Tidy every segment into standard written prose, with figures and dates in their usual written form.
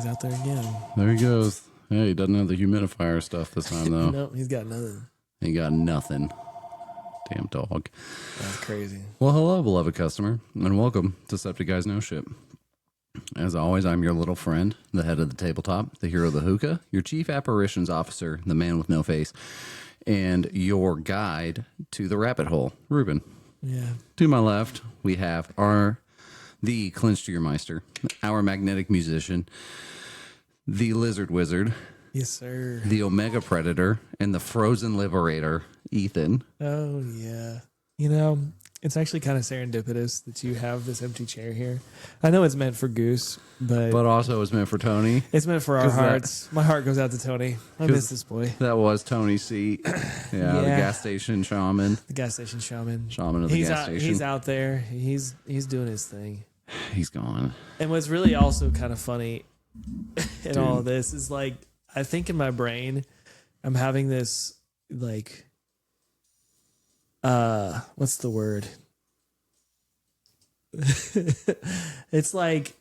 He's out there again. There he goes. Hey, he doesn't have the humidifier stuff this time, though. No, he's got nothing. He got nothing. Damn dog. That's crazy. Well, hello, beloved customer, and welcome to Septic Guys No Shit. As always, I'm your little friend, the head of the tabletop, the hero of the hookah, your chief apparitions officer, the man with no face, and your guide to the rabbit hole, Ruben. Yeah. To my left, we have the Clinchstiermeister, our magnetic musician, the lizard wizard, Yes, sir. the Omega Predator, and the frozen liberator, Ethan. Oh, yeah. You know, it's actually kind of serendipitous that you have this empty chair here. I know it's meant for Goose, but also it's meant for Tony. it's meant for our hearts. My heart goes out to Tony. I miss this boy. That was Tony's seat. Yeah, the gas station shaman. The gas station shaman. Shaman of the gas station. He's out there. He's doing his thing. He's gone. And what's really also kind of funny in all of this is, like, I think in my brain, I'm having this, like, what's the word? It's like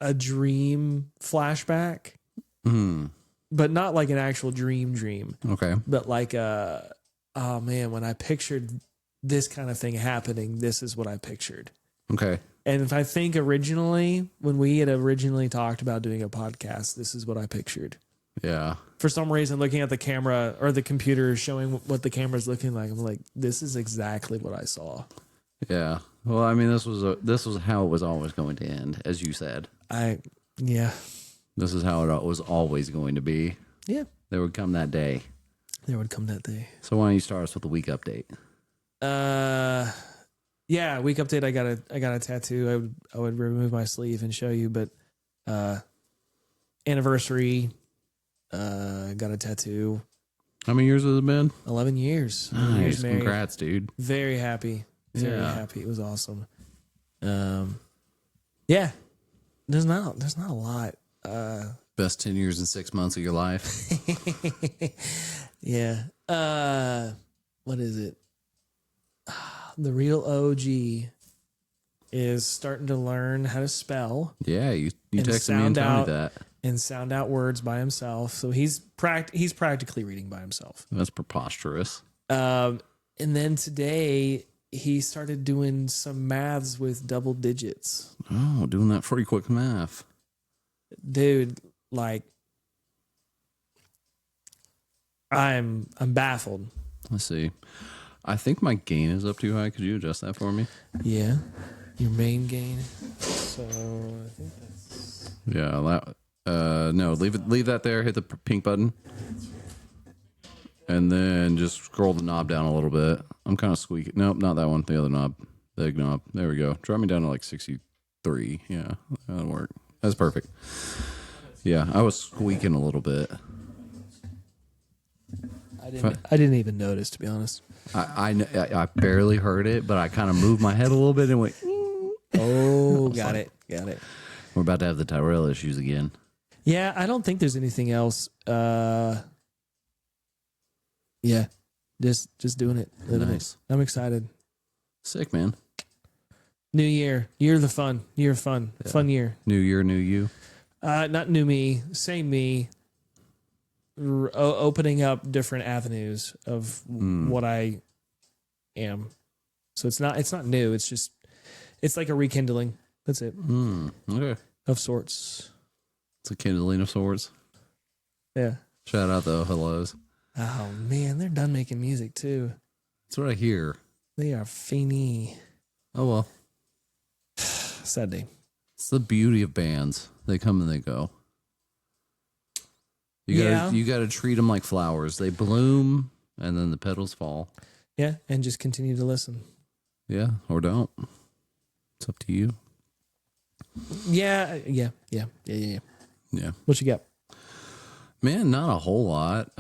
a dream flashback, but not like an actual dream. Okay. But like, oh man, when I pictured this kind of thing happening, this is what I pictured. Okay. And if I think originally, when we had originally talked about doing a podcast, this is what I pictured. Yeah. For some reason, looking at the camera or the computer showing what the camera's looking like, I'm like, this is exactly what I saw. Yeah. Well, I mean, this was how it was always going to end, as you said. Yeah. This is how it was always going to be. Yeah. There would come that day. There would come that day. So why don't you start us with the week update? Yeah, week update. I got a tattoo. I would remove my sleeve and show you, but anniversary. Got a tattoo. How many years has it been? 11 years. Nice. Congrats, dude. Very happy. Very happy. It was awesome. Yeah. There's not a lot. Best 10 years and 6 months of your life. Yeah. What is it? The real OG is starting to learn how to spell. Yeah, you texted me and told me that. And sound out words by himself. So he's practically reading by himself. That's preposterous. And then today he started doing some maths with double digits. Oh, doing that pretty quick math. Dude, like, I'm baffled. Let's see. I think my gain is up too high. Could you adjust that for me? Yeah. Your main gain. So I think that's... Yeah. No, leave that there. Hit the pink button. And then just scroll the knob down a little bit. I'm kind of squeaking. Nope, not that one. The other knob. The big knob. There we go. Drop me down to like 63. Yeah, that'll work. That's perfect. Yeah, I was squeaking a little bit. I didn't even notice, to be honest. I barely heard it, but I kind of moved my head a little bit and went. Oh, got it. We're about to have the Tyrell issues again. Yeah, I don't think there's anything else. Yeah, just doing it. Living Nice. it. I'm excited. Sick, man. New year. Year of the fun. Year of fun. Yeah. Fun year. New year, new you. Not new me. Same me. Opening up different avenues of what I am. So it's not new. It's like a rekindling. That's it. Okay. Of sorts. It's a kindling of sorts. Yeah. Shout out the hellos. Oh man, they're done making music too. That's what I hear. They are fiendly. Oh well. Sad day. It's the beauty of bands. They come and they go. You gotta treat them like flowers. They bloom and then the petals fall. Yeah, and just continue to listen. Yeah, or don't. It's up to you. Yeah. What you got? Man, not a whole lot.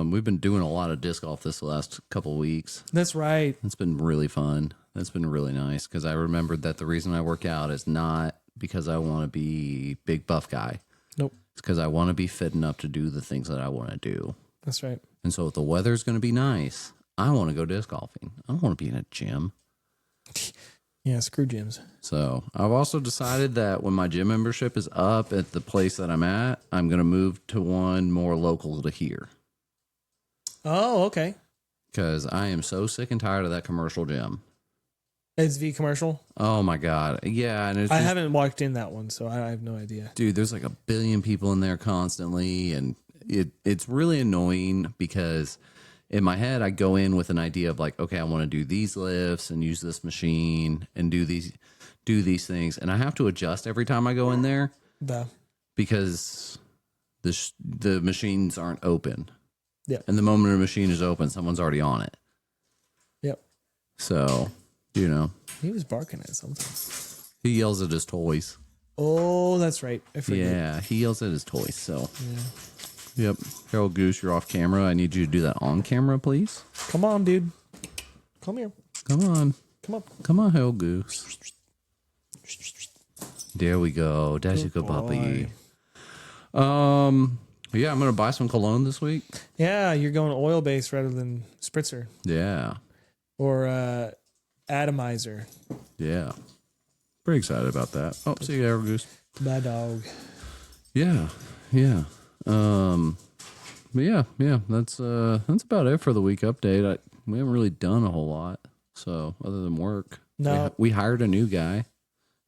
We've been doing a lot of disc golf this last couple of weeks. That's right. It's been really fun. It's been really nice because I remembered that the reason I work out is not because I want to be big buff guy. Nope. It's because I want to be fit enough to do the things that I want to do. That's right. And so if the weather's going to be nice, I want to go disc golfing. I don't want to be in a gym. Yeah, screw gyms. So I've also decided that when my gym membership is up at the place that I'm at, I'm going to move to one more local to here. Oh, okay. Because I am so sick and tired of that commercial gym. It's V commercial. Oh my God. Yeah. And I haven't walked in that one, so I have no idea. Dude, there's like a billion people in there constantly. And it's really annoying because in my head, I go in with an idea of like, okay, I want to do these lifts and use this machine and do these things. And I have to adjust every time I go in there because the machines aren't open. Yeah. And the moment a machine is open, someone's already on it. Yep. So, He was barking at something. he yells at his toys. Oh, that's right. I forget. Yeah, he yells at his toys. So, Yep. Harold Goose, you're off camera. I need you to do that on camera, please. Come on, dude. Come here. Come on. Come up. Come on, Harold Goose. There we go. That's a good puppy. Yeah, I'm gonna buy some cologne this week. Yeah, you're going oil based rather than spritzer Yeah. or atomizer. Yeah. Pretty excited about that. Oh, see you, Harold Goose. My dog. Yeah. Yeah. But yeah, that's about it for the week update. We haven't really done a whole lot. So other than work, No, we hired a new guy.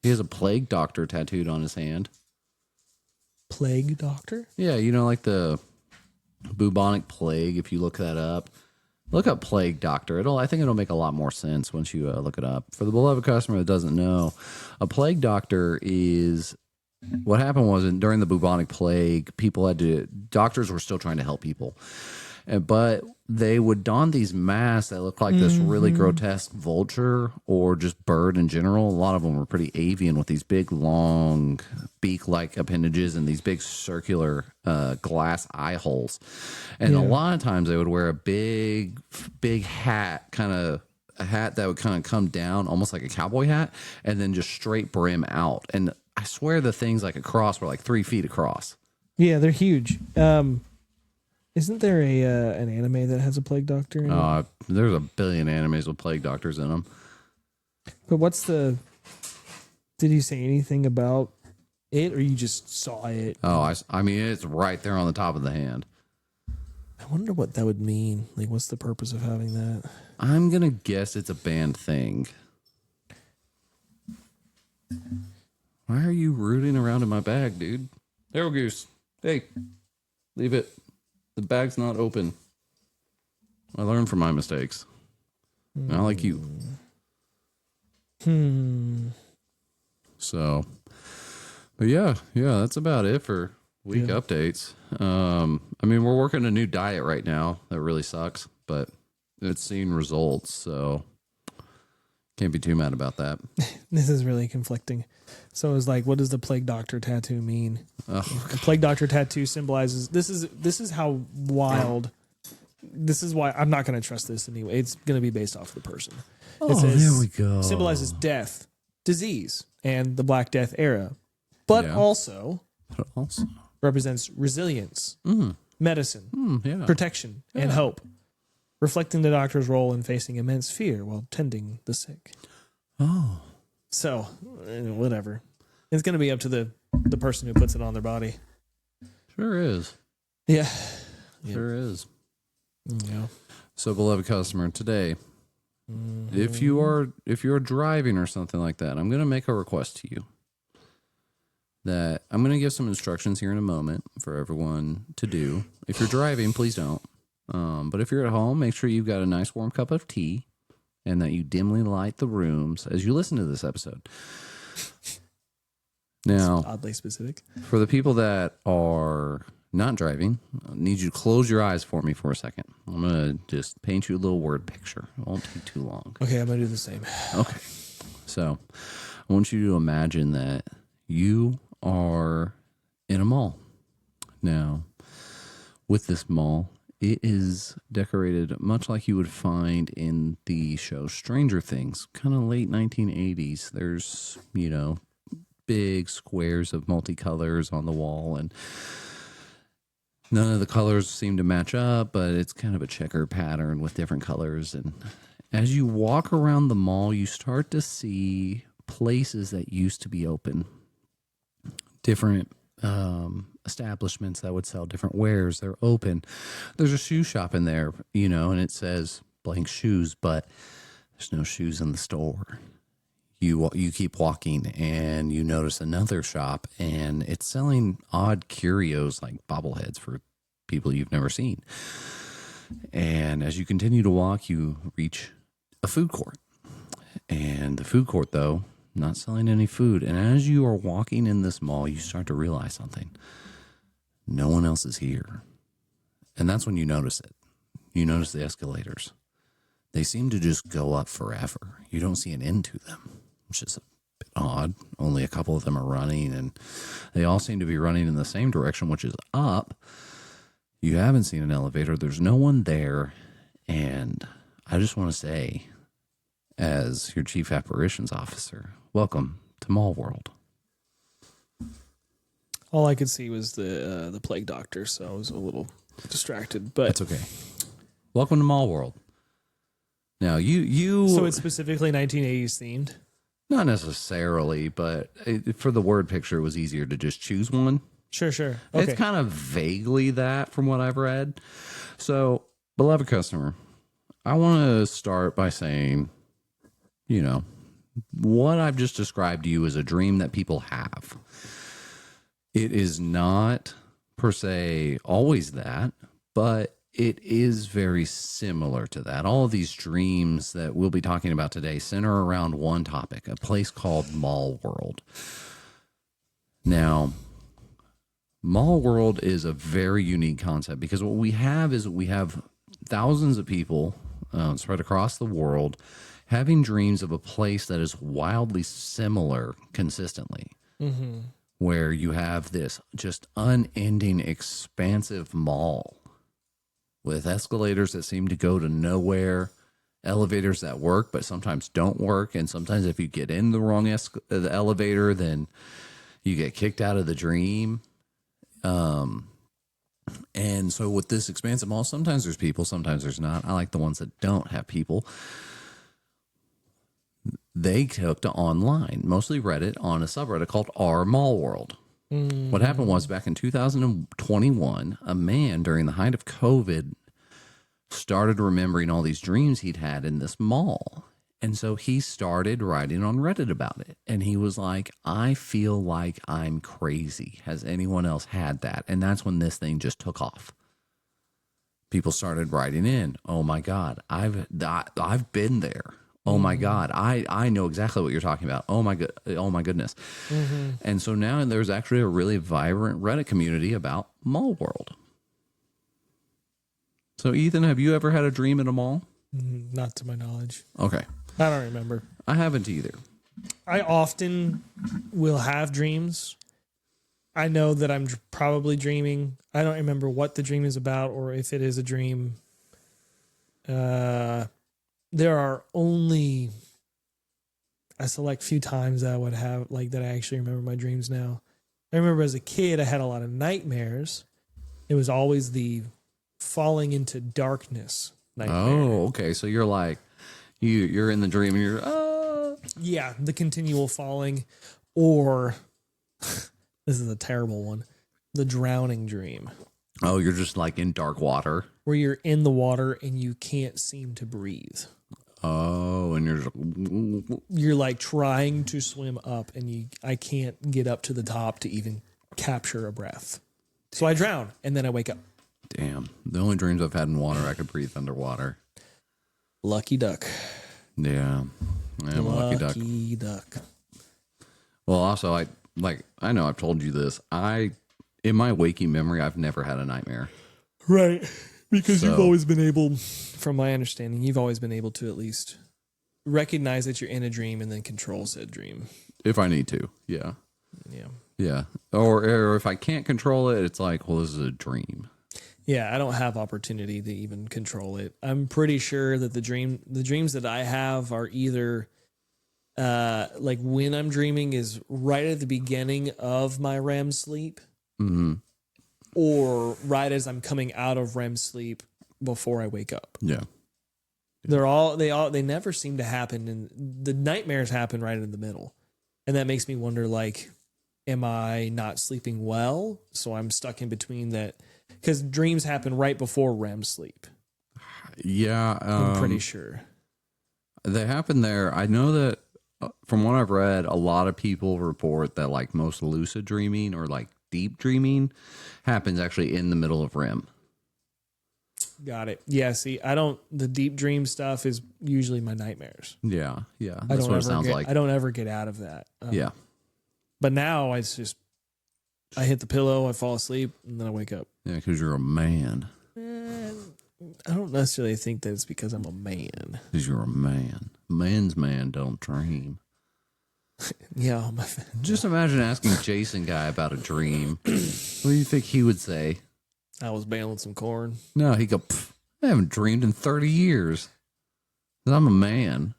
He has a plague doctor tattooed on his hand. plague doctor. Yeah, like the bubonic plague. If you look that up, look up plague doctor. I think it'll make a lot more sense once you look it up. For the beloved customer that doesn't know, a plague doctor is. What happened was during the bubonic plague, doctors were still trying to help people. But they would don these masks that looked like this really grotesque vulture or just bird in general. A lot of them were pretty avian with these big, long beak-like appendages and these big circular glass eye holes. And a lot of times they would wear a big hat, a hat that would kind of come down almost like a cowboy hat and then just straight brim out. And I swear the things like across were like 3 feet across. Yeah, they're huge. Isn't there an anime that has a plague doctor in it? There's a billion animes with plague doctors in them. But did you say anything about it or you just saw it? Oh, I mean, it's right there on the top of the hand. I wonder what that would mean. Like, what's the purpose of having that? I'm going to guess it's a banned thing. Why are you rooting around in my bag, dude? Arrow Goose. Hey, leave it. The bag's not open. I learned from my mistakes. Not like you. So, but yeah, that's about it for week updates. I mean, we're working a new diet right now that really sucks, but it's seeing results, so can't be too mad about that. This is really conflicting. So it's like, what does the plague doctor tattoo mean? Oh, the plague doctor tattoo symbolizes this is how wild. This is why I'm not going to trust this anyway. It's going to be based off of the person. Oh, there we go. Symbolizes death, disease, and the Black Death era, but also represents resilience, medicine, protection, and hope, reflecting the doctor's role in facing immense fear while tending the sick. Oh. So, whatever. It's going to be up to the person who puts it on their body. Sure is. Yeah. Sure is. Yeah. So, beloved customer, today, if you're driving or something like that, I'm going to make a request to you that I'm going to give some instructions here in a moment for everyone to do. If you're driving, please don't. But if you're at home, make sure you've got a nice warm cup of tea and that you dimly light the rooms as you listen to this episode. Now, oddly specific. For the people that are not driving, I need you to close your eyes for me for a second. I'm going to just paint you a little word picture. It won't take too long. Okay, I'm going to do the same. Okay. So I want you to imagine that you are in a mall. Now, with this mall, it is decorated much like you would find in the show Stranger Things, kind of late 1980s. There's, big squares of multicolors on the wall, and none of the colors seem to match up, but it's kind of a checker pattern with different colors. And As you walk around the mall, you start to see places that used to be open. Different establishments that would sell different wares. They're open. There's a shoe shop in there, and it says blank shoes, but there's no shoes in the store. You keep walking and you notice another shop, and it's selling odd curios like bobbleheads for people you've never seen. And as you continue to walk, you reach a food court. And the food court, though, not selling any food. And as you are walking in this mall, you start to realize something. No one else is here. And that's when you notice it. You notice the escalators. They seem to just go up forever. You don't see an end to them, which is a bit odd. Only a couple of them are running, and they all seem to be running in the same direction, which is up. You haven't seen an elevator. There's no one there. And I just want to say, as your chief apparitions officer, welcome to Mallworld. All I could see was the plague doctor, so I was a little distracted. But that's okay. Welcome to Mallworld. Now, you so it's specifically 1980s themed? Not necessarily, but for the word picture, it was easier to just choose one. Sure. Okay. It's kind of vaguely that from what I've read. So, beloved customer, I want to start by saying, what I've just described to you is a dream that people have. It is not per se always that, but it is very similar to that. All of these dreams that we'll be talking about today center around one topic, a place called Mallworld. Now, Mallworld is a very unique concept because what we have is we have thousands of people spread across the world having dreams of a place that is wildly similar consistently, where you have this just unending, expansive mall with escalators that seem to go to nowhere, elevators that work but sometimes don't work, and sometimes if you get in the wrong the elevator, then you get kicked out of the dream. And so with this expansive mall, sometimes there's people, sometimes there's not. I like the ones that don't have people. They took to online, mostly Reddit, on a subreddit called R Mallworld. What happened was back in 2021, a man during the height of COVID started remembering all these dreams he'd had in this mall. And so he started writing on Reddit about it. And he was like, I feel like I'm crazy. Has anyone else had that? And that's when this thing just took off. People started writing in, oh my God, I've been there. Oh my God, I know exactly what you're talking about. Oh my goodness. And so now there's actually a really vibrant Reddit community about Mallworld. So Ethan, have you ever had a dream in a mall? Not to my knowledge. Okay. I don't remember. I haven't either. I often will have dreams. I know that I'm probably dreaming. I don't remember what the dream is about or if it is a dream. There are only a select few times that I would have, like, that I actually remember my dreams now. I remember as a kid, I had a lot of nightmares. It was always the falling into darkness nightmare. Oh, okay. So you're like, you're in the dream and you're, yeah, the continual falling, or this is a terrible one, the drowning dream. Oh, you're just like in dark water. Where you're in the water and you can't seem to breathe. Oh, and you're like trying to swim up and I can't get up to the top to even capture a breath. So I drown and then I wake up. Damn. The only dreams I've had in water, I could breathe underwater. Lucky duck. Yeah. I am a lucky duck. Well, also, I know I've told you this. In my waking memory, I've never had a nightmare. Right. Because you've always been able, from my understanding, you've always been able to at least recognize that you're in a dream and then control said dream. If I need to. Yeah. Yeah. Yeah. Or if I can't control it, it's like, well, this is a dream. Yeah, I don't have opportunity to even control it. I'm pretty sure that the dreams that I have are either like when I'm dreaming is right at the beginning of my REM sleep, or right as I'm coming out of REM sleep before I wake up. Yeah. They never seem to happen, and the nightmares happen right in the middle, and that makes me wonder, like, am I not sleeping well? So I'm stuck in between that, because dreams happen right before REM sleep. Yeah, I'm pretty sure they happen there. I know that from what I've read, a lot of people report that like most lucid dreaming or like deep dreaming happens actually in the middle of REM. Got it. Yeah. See, the deep dream stuff is usually my nightmares. Yeah. That's what it sounds like. I don't ever get out of that. Yeah. But now I hit the pillow, I fall asleep, and then I wake up. Yeah, because you're a man. I don't necessarily think that it's because I'm a man. Because you're a man. Man's man don't dream. Yeah. Just imagine asking Jason guy about a dream. What do you think he would say? I was baling some corn. No, he'd go, I haven't dreamed in 30 years. I'm a man.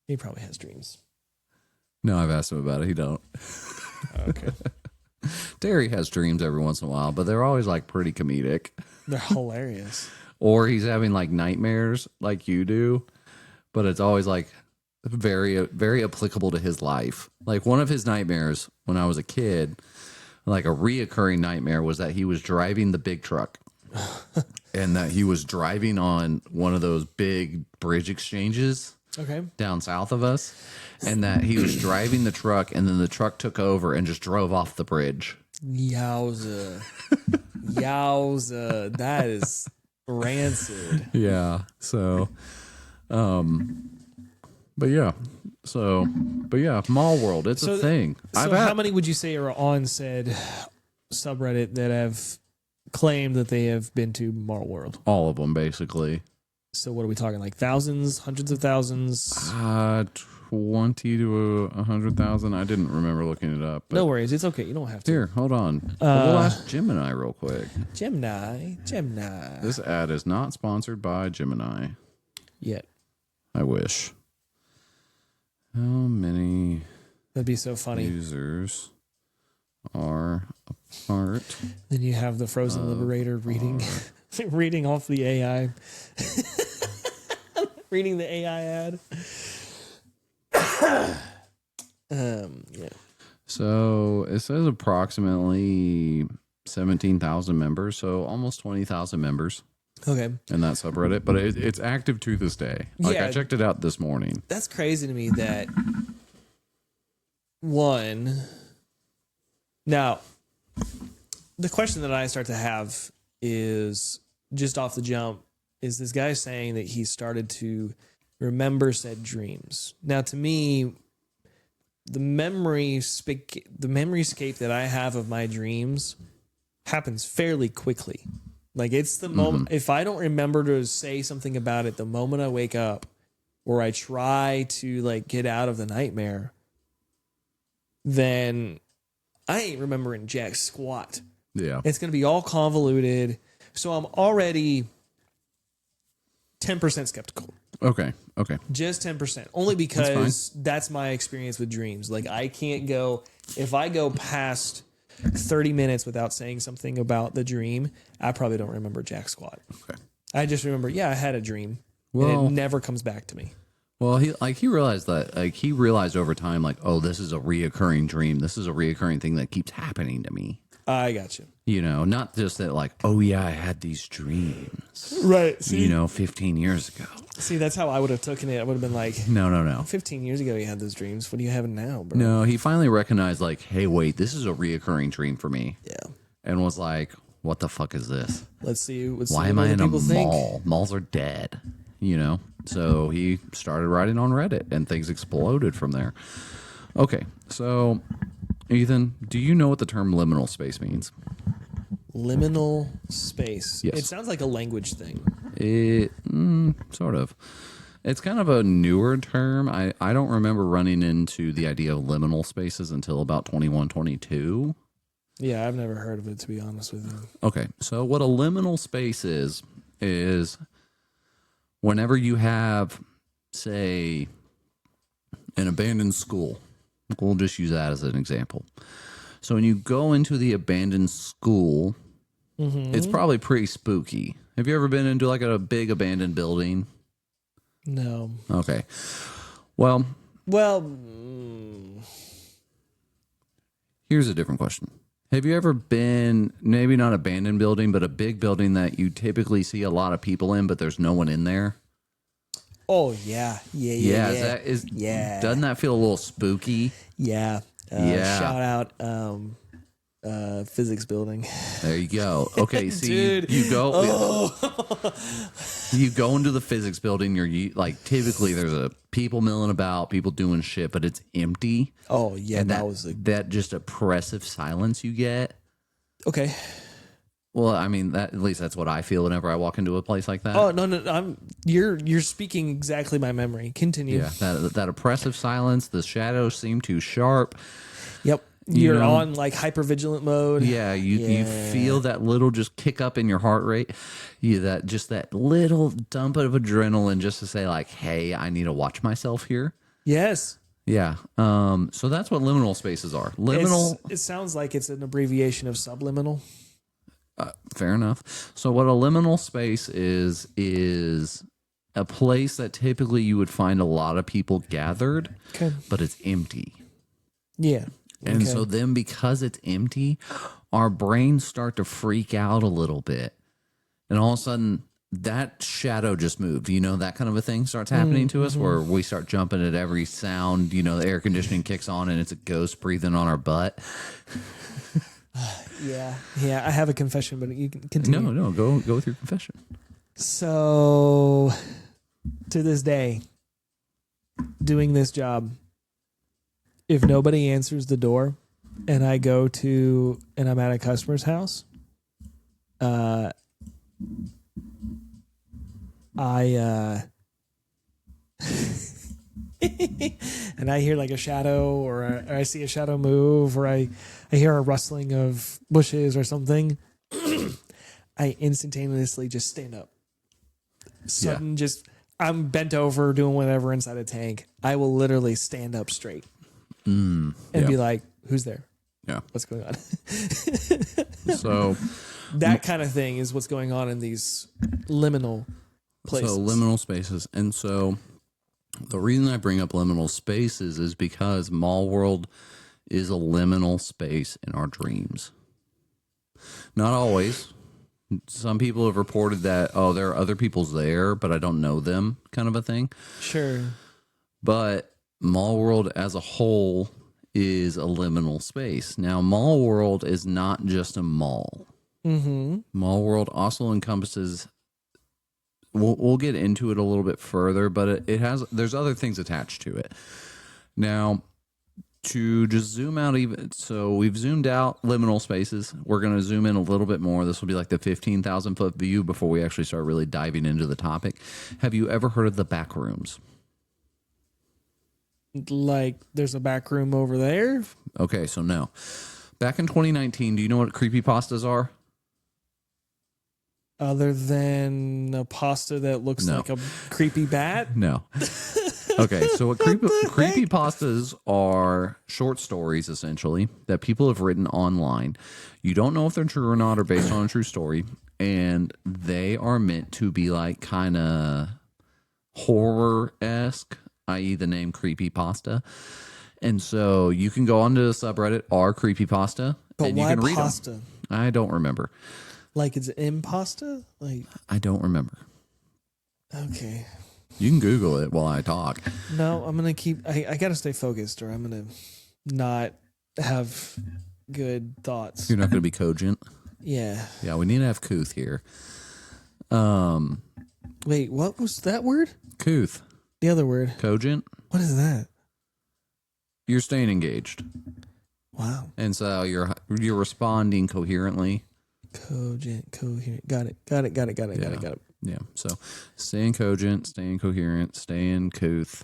He probably has dreams. No, I've asked him about it. He don't. Okay. Terry has dreams every once in a while, but they're always like pretty comedic. They're hilarious. Or he's having like nightmares like you do, but it's always like very, very applicable to his life. Like one of his nightmares when I was a kid, like a reoccurring nightmare, was that he was driving the big truck and that he was driving on one of those big bridge exchanges down south of us, and that he was driving the truck and then the truck took over and just drove off the bridge. Yowza. Yowza. That is rancid. Yeah. So, but yeah. Mallworld, it's a thing. So how many would you say are on said subreddit that have claimed that they have been to Mallworld? All of them, basically. So what are we talking, like thousands, hundreds of thousands? 20 to 100,000. I didn't remember looking it up. No worries. It's okay. You don't have to. Here, hold on. We'll ask Gemini real quick. Gemini. This ad is not sponsored by Gemini. Yet. I wish. How many That'd be so funny. users are a part? Then you have the Frozen Liberator reading reading off the AI. Reading the AI ad. Yeah. So it says approximately 17,000 members, so almost 20,000 members. Okay. In that subreddit, but it's active to this day. Like I checked it out this morning. That's crazy to me that one. Now, the question that I start to have is just off the jump, is this guy saying that he started to remember said dreams. Now, to me, the memoryscape that I have of my dreams happens fairly quickly. Like it's the moment, if I don't remember to say something about it the moment I wake up, or I try to like get out of the nightmare, then I ain't remembering jack squat. Yeah. It's going to be all convoluted. So I'm already 10% skeptical. Okay. Just 10%. Only because that's my experience with dreams. Like I can't go, if I go past 30 minutes without saying something about the dream, I probably don't remember jack squat. Okay. I just remember, I had a dream, well, and it never comes back to me. Well, he realized over time, like, oh, this is a reoccurring dream. This is a reoccurring thing that keeps happening to me. I got you. You know, not just that, like, oh yeah, I had these dreams, right? See? 15 years ago. See, that's how I would have taken it. I would have been like, no. 15 years ago, you had those dreams. What do you have now, bro? No, he finally recognized, like, hey, wait, this is a reoccurring dream for me. Yeah. And was like, what the fuck is this? Let's see. Why am I in a mall? Malls are dead. So he started writing on Reddit, and things exploded from there. Okay, so Ethan, do you know what the term liminal space means? Liminal space. Yes. It sounds like a language thing. Sort of. It's kind of a newer term. I don't remember running into the idea of liminal spaces until about 21, 22. Yeah, I've never heard of it, to be honest with you. Okay, so what a liminal space is whenever you have, say, an abandoned school. We'll just use that as an example. So when you go into the abandoned school, it's probably pretty spooky. Have you ever been into like a big abandoned building? No. Okay. Well, here's a different question. Have you ever been, maybe not abandoned building, but a big building that you typically see a lot of people in, but there's no one in there? Oh, yeah. Yeah. Doesn't that feel a little spooky? Yeah. Shout out physics building. There you go. Okay, see, Dude. you go you go into the physics building, you're like, typically there's a people milling about, people doing shit, but it's empty. Oh, yeah, and that just oppressive silence you get. Okay. Well, I mean, that at least that's what I feel whenever I walk into a place like that. Oh, no, you're speaking exactly my memory. Continue. Yeah, that oppressive silence, the shadows seem too sharp. Yep. You're on like hypervigilant mode. Yeah, you feel that little just kick up in your heart rate. That little dump of adrenaline just to say like, hey, I need to watch myself here. Yes. Yeah. So that's what liminal spaces are. It sounds like it's an abbreviation of subliminal. Fair enough. So what a liminal space is a place that typically you would find a lot of people gathered, but it's empty. Yeah. And so then because it's empty, our brains start to freak out a little bit. And all of a sudden, that shadow just moved. You know, that kind of a thing starts happening to us where we start jumping at every sound. You know, the air conditioning kicks on and it's a ghost breathing on our butt. Yeah. I have a confession, but you can continue. No, go with your confession. So, to this day, doing this job, if nobody answers the door and I go to and I'm at a customer's house, and I hear like a shadow or I see a shadow move or I hear a rustling of bushes or something, I instantaneously just stand up. I'm bent over doing whatever inside a tank. I will literally stand up straight. And be like, who's there? Yeah. What's going on? So that kind of thing is what's going on in these liminal places. So liminal spaces. And so the reason I bring up liminal spaces is because Mallworld is a liminal space in our dreams. Not always. Some people have reported that, there are other people's there, but I don't know them, kind of a thing. Sure. But Mallworld as a whole is a liminal space. Now, Mallworld is not just a mall. Mm-hmm. Mallworld also encompasses. We'll get into it a little bit further, but there's other things attached to it. Now, to just zoom out so we've zoomed out liminal spaces. We're going to zoom in a little bit more. This will be like the 15,000 foot view before we actually start really diving into the topic. Have you ever heard of the back rooms? Like there's a back room over there? Okay, so no. Back in 2019, do you know what creepypastas are? Other than a pasta that looks like a creepy bat? No. Okay, so what creepypastas are short stories, essentially, that people have written online. You don't know if they're true or not or based on a true story, and they are meant to be like kind of horror-esque, i.e. the name creepypasta. And so you can go onto the subreddit r/creepypasta and you can read pasta? Them. I don't remember. Like it's impasta? Like I don't remember. Okay. You can Google it while I talk. No, I'm gonna keep. I gotta stay focused, or I'm gonna not have good thoughts. You're not gonna be cogent. Yeah. Yeah, we need to have couth here. Wait, what was that word? Couth. The other word. Cogent. What is that? You're staying engaged. Wow. And so you're responding coherently. Cogent, coherent. Got it. Yeah. So staying cogent, staying coherent, staying couth.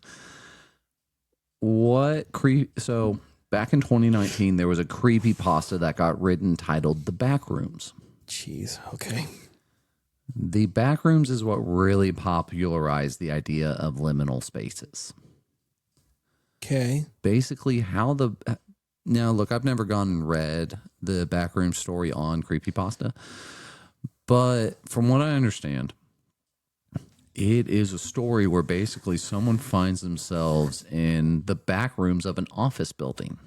So back in 2019, there was a creepypasta that got written titled The Backrooms. Jeez. Okay. The Backrooms is what really popularized the idea of liminal spaces. Okay. Basically, now look, I've never gone and read the Backroom story on creepypasta, but from what I understand, It is a story where basically someone finds themselves in the back rooms of an office building.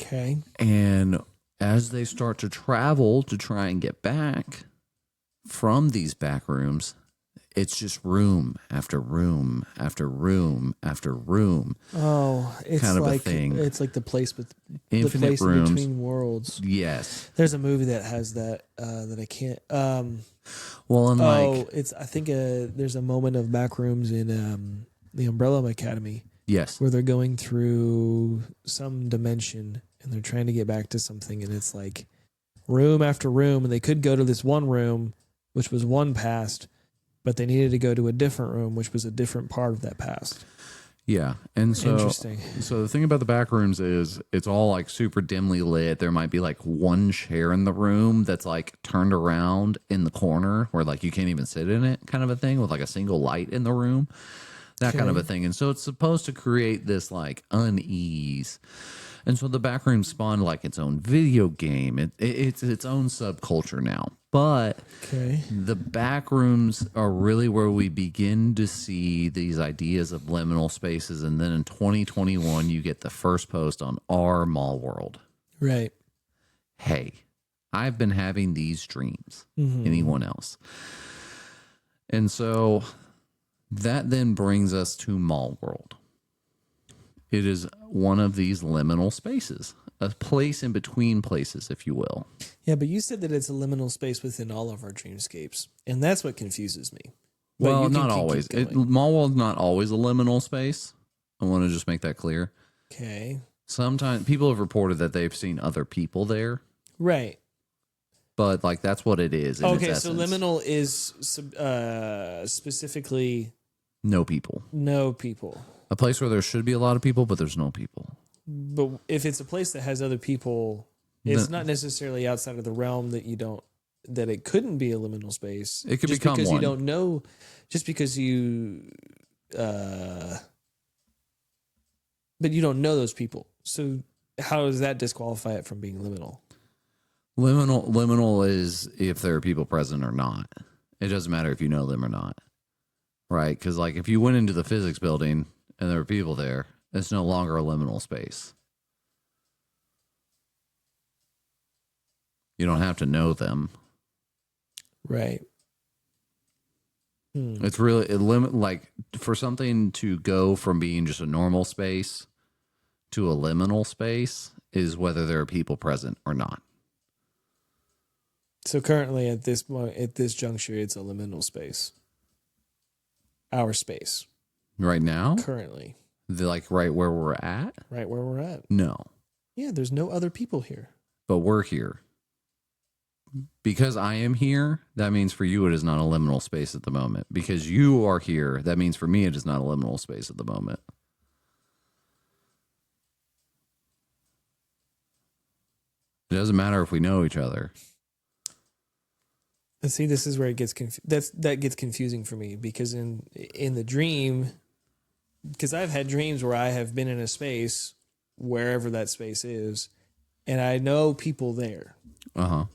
Okay. And as they start to travel to try and get back from these back rooms, it's just room after room after room after room. Oh, it's kind of like a thing. It's like the place with Infinite the place rooms. in between worlds. Yes. There's a movie that has that that I can't. Well, unlike it's I think there's a moment of back rooms in the Umbrella Academy. yes, Where they're going through some dimension and they're trying to get back to something, and it's like room after room, and they could go to this one room, which was one past, but they needed to go to a different room, which was a different part of that past. Yeah. And so, interesting. So the thing about the back rooms is it's all like super dimly lit. There might be like one chair in the room that's like turned around in the corner where like you can't even sit in it, kind of a thing, with like a single light in the room, that kind of a thing. And so it's supposed to create this like unease. And so the back room spawned like its own video game. It's its own subculture now. But the back rooms are really where we begin to see these ideas of liminal spaces. And then in 2021, you get the first post on our Mallworld. Right. Hey, I've been having these dreams. Anyone else? And so that then brings us to Mallworld. It is one of these liminal spaces, a place in between places, if you will. Yeah, but you said that it's a liminal space within all of our dreamscapes, and that's what confuses me. But well, not always. Mallworld's not always a liminal space. I want to just make that clear. Okay. Sometimes people have reported that they've seen other people there. Right. But like that's what it is. Okay, so liminal is specifically no people. No people. A place where there should be a lot of people, but there's no people. But if it's a place that has other people, it's not necessarily outside of the realm that you don't, that it couldn't be a liminal space. It could just become because one. You don't know, just because you, but you don't know those people. So how does that disqualify it from being liminal? Liminal is if there are people present or not. It doesn't matter if you know them or not, right? Because like if you went into the physics building and there were people there, it's no longer a liminal space. You don't have to know them. Right. It's really like for something to go from being just a normal space to a liminal space is whether there are people present or not. So currently at this juncture, it's a liminal space. Our space. Right now? Currently. Like right where we're at? Right where we're at. No. Yeah, there's no other people here. But we're here. Because I am here, that means for you it is not a liminal space at the moment. Because you are here, that means for me it is not a liminal space at the moment. It doesn't matter if we know each other. And see, this is where it gets that gets confusing for me, because in the dream, because I've had dreams where I have been in a space, wherever that space is, and I know people there. Uh-huh.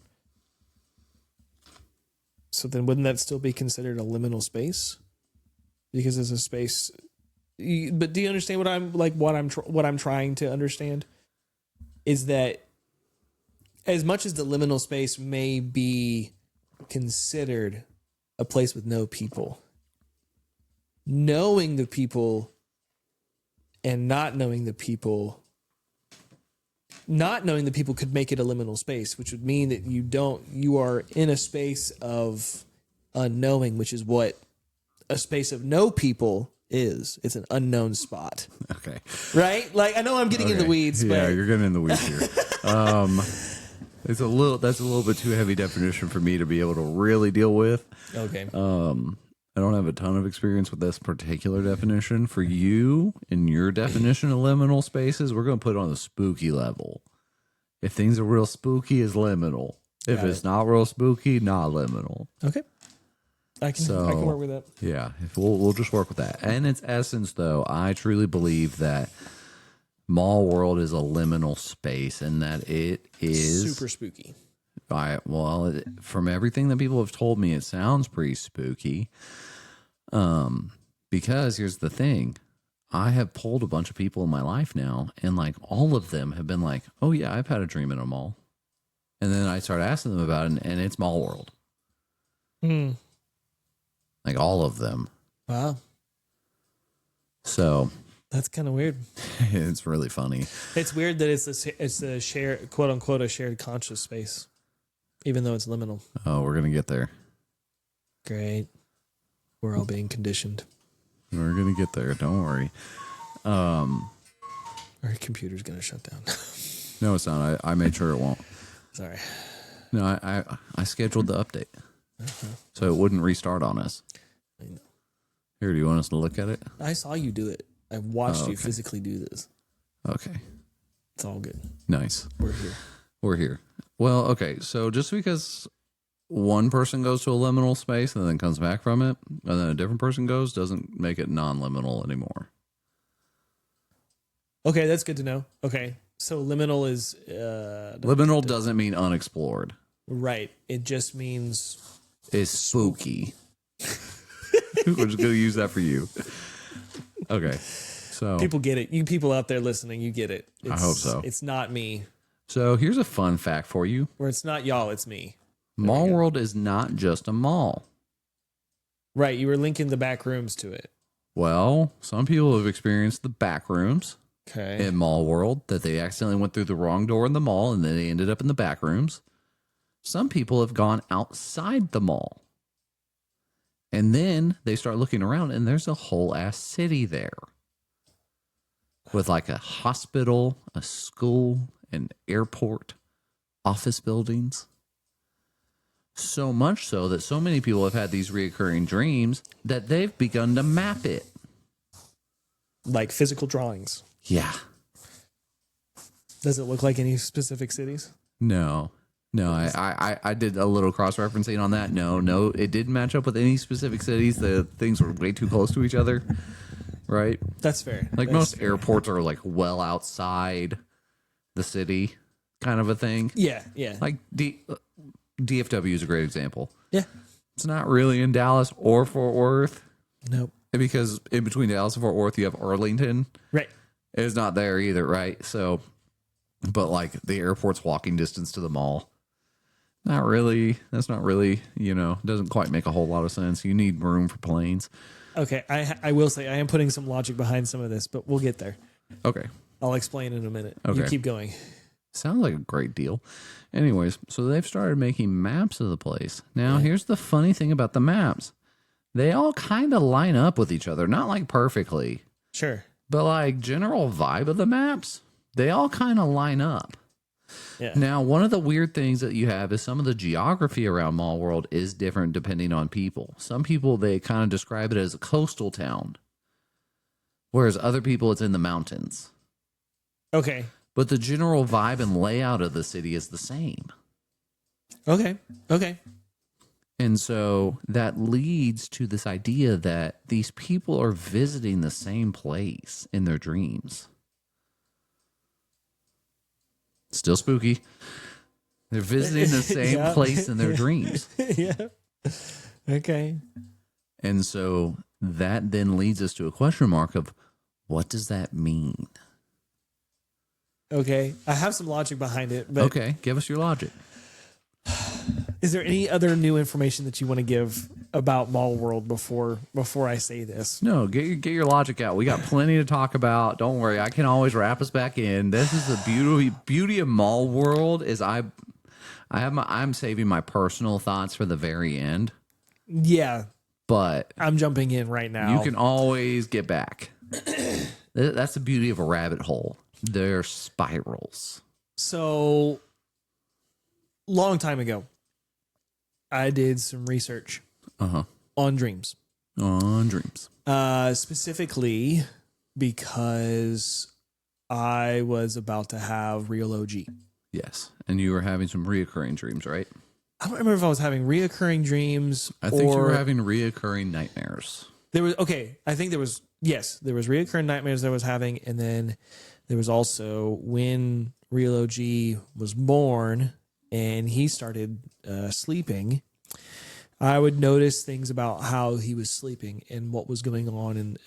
So then wouldn't that still be considered a liminal space? Because it's a space. But do you understand what I'm trying to understand? Is that as much as the liminal space may be considered a place with no people, knowing the people and not knowing the people could make it a liminal space, which would mean that you are in a space of unknowing, which is what a space of no people is. It's an unknown spot. Okay. Right? Like, I know I'm getting in the weeds, but yeah, you're getting in the weeds here. That's a little bit too heavy definition for me to be able to really deal with. Okay. I don't have a ton of experience with this particular definition. For you, in your definition of liminal spaces, we're going to put it on the spooky level. If things are real spooky, it's liminal. If it's not real spooky, not liminal. Okay. I can work with that. Yeah, we'll just work with that. And its essence, though, I truly believe that Mallworld is a liminal space and that it is super spooky. From everything that people have told me, it sounds pretty spooky. Because here's the thing. I have polled a bunch of people in my life now, and like all of them have been like, oh yeah, I've had a dream in a mall. And then I start asking them about it, and it's Mallworld. Like all of them. Wow. So that's kind of weird. It's really funny. It's weird that it's a shared, quote unquote, a shared conscious space, even though it's liminal. Oh, we're gonna get there. Great. We're all being conditioned. We're gonna get there. Don't worry. Our computer's gonna shut down. No, it's not. I made sure it won't. Sorry. No, I scheduled the update so it wouldn't restart on us. Here, do you want us to look at it? I saw you do it. I watched you physically do this. Okay. It's all good. Nice. We're here. Well, okay. So just because one person goes to a liminal space and then comes back from it, and then a different person goes, doesn't make it non-liminal anymore. Okay, that's good to know. Okay, so liminal is... liminal doesn't mean unexplored. Right. It just means... It's spooky. We're just going to use that for you. Okay, so... People get it. You people out there listening, you get it. I hope so. It's not me. So here's a fun fact for you. Or it's not y'all, it's me. Mallworld is not just a mall. Right, you were linking the back rooms to it. Well, some people have experienced the back rooms in Mallworld, that they accidentally went through the wrong door in the mall and then they ended up in the back rooms. Some people have gone outside the mall. And then they start looking around and there's a whole ass city there. With like a hospital, a school, an airport, office buildings. So much so that so many people have had these reoccurring dreams that they've begun to map it. Like physical drawings. Yeah. Does it look like any specific cities? No, I did a little cross-referencing on that. No, it didn't match up with any specific cities. The things were way too close to each other, right? That's fair. Like most airports are like well outside the city kind of a thing. Yeah. Like DFW is a great example. Yeah. It's not really in Dallas or Fort Worth. Nope. Because in between Dallas and Fort Worth, you have Arlington. Right. It's not there either, right? So, but like the airport's walking distance to the mall. Not really. That's not really, doesn't quite make a whole lot of sense. You need room for planes. Okay. I will say I am putting some logic behind some of this, but we'll get there. Okay. I'll explain in a minute. Okay. You keep going. Sounds like a great deal. Anyways, so they've started making maps of the place. Now, here's the funny thing about the maps. They all kind of line up with each other. Not like perfectly. Sure. But like general vibe of the maps, they all kind of line up. Yeah. Now, one of the weird things that you have is some of the geography around Mallworld is different depending on people. Some people, they kind of describe it as a coastal town. Whereas other people, it's in the mountains. Okay. But the general vibe and layout of the city is the same. Okay. And so that leads to this idea that these people are visiting the same place in their dreams. Still spooky. They're visiting the same place in their dreams. Yeah. Okay. And so that then leads us to a question mark of what does that mean? Okay. I have some logic behind it, but okay, give us your logic. Is there any other new information that you want to give about Mallworld before I say this? No, get your logic out. We got plenty to talk about. Don't worry, I can always wrap us back in. This is the beauty of Mallworld is I'm saving my personal thoughts for the very end. Yeah, but I'm jumping in right now. You can always get back. That's the beauty of a rabbit hole. They're spirals. So, long time ago, I did some research on dreams. Specifically because I was about to have real OG. Yes. And you were having some reoccurring dreams, right? I don't remember if I was having reoccurring dreams. I think you were having reoccurring nightmares. I think there was reoccurring nightmares that I was having. And then there was also when real OG was born, and he started sleeping, I would notice things about how he was sleeping and what was going on in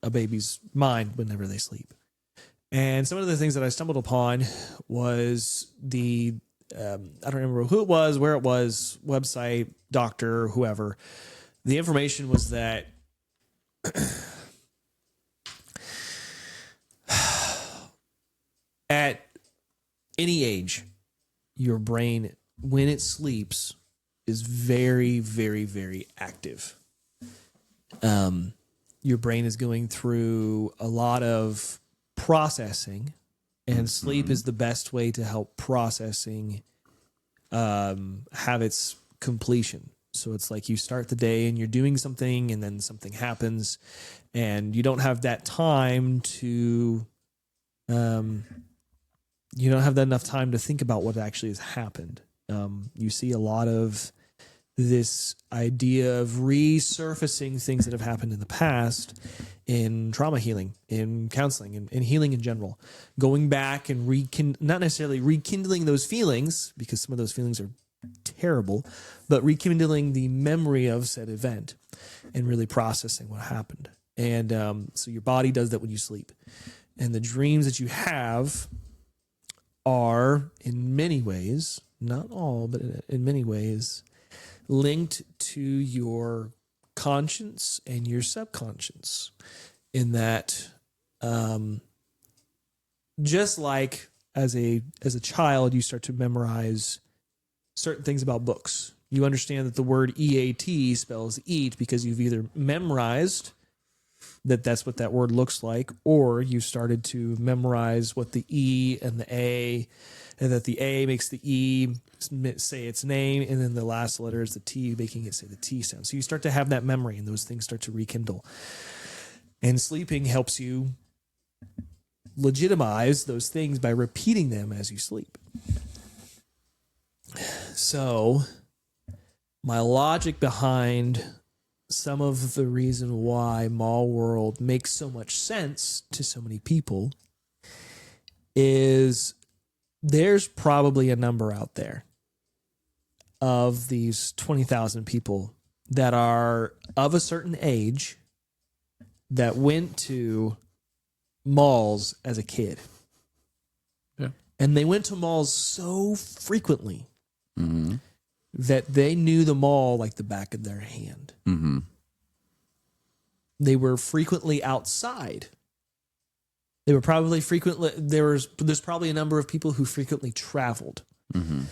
a baby's mind whenever they sleep. And some of the things that I stumbled upon was I don't remember who it was, where it was, website, doctor, whoever. The information was that at any age, your brain, when it sleeps, is very, very, very active. Your brain is going through a lot of processing, and sleep is the best way to help processing have its completion. So it's like you start the day and you're doing something, and then something happens, and you don't have that time to you don't have that enough time to think about what actually has happened. You see a lot of this idea of resurfacing things that have happened in the past in trauma healing, in counseling, and in healing in general. Going back and not necessarily rekindling those feelings, because some of those feelings are terrible, but rekindling the memory of said event and really processing what happened. And so your body does that when you sleep. And the dreams that you have are, in many ways, not all, but in many ways, linked to your conscience and your subconscious, in that just like as a child you start to memorize certain things about books. You understand that the word EAT spells eat because you've either memorized that that's what that word looks like, or you started to memorize what the E and the A, and that the A makes the E say its name, and then the last letter is the T, making it say the T sound. So you start to have that memory, and those things start to rekindle. And sleeping helps you legitimize those things by repeating them as you sleep. So my logic behind some of the reason why Mallworld makes so much sense to so many people is there's probably a number out there of these 20,000 people that are of a certain age that went to malls as a kid. Yeah. And they went to malls so frequently that they knew the mall like the back of their hand. Mm-hmm. They were frequently outside. They were probably frequently, there's probably a number of people who frequently traveled. Mm-hmm.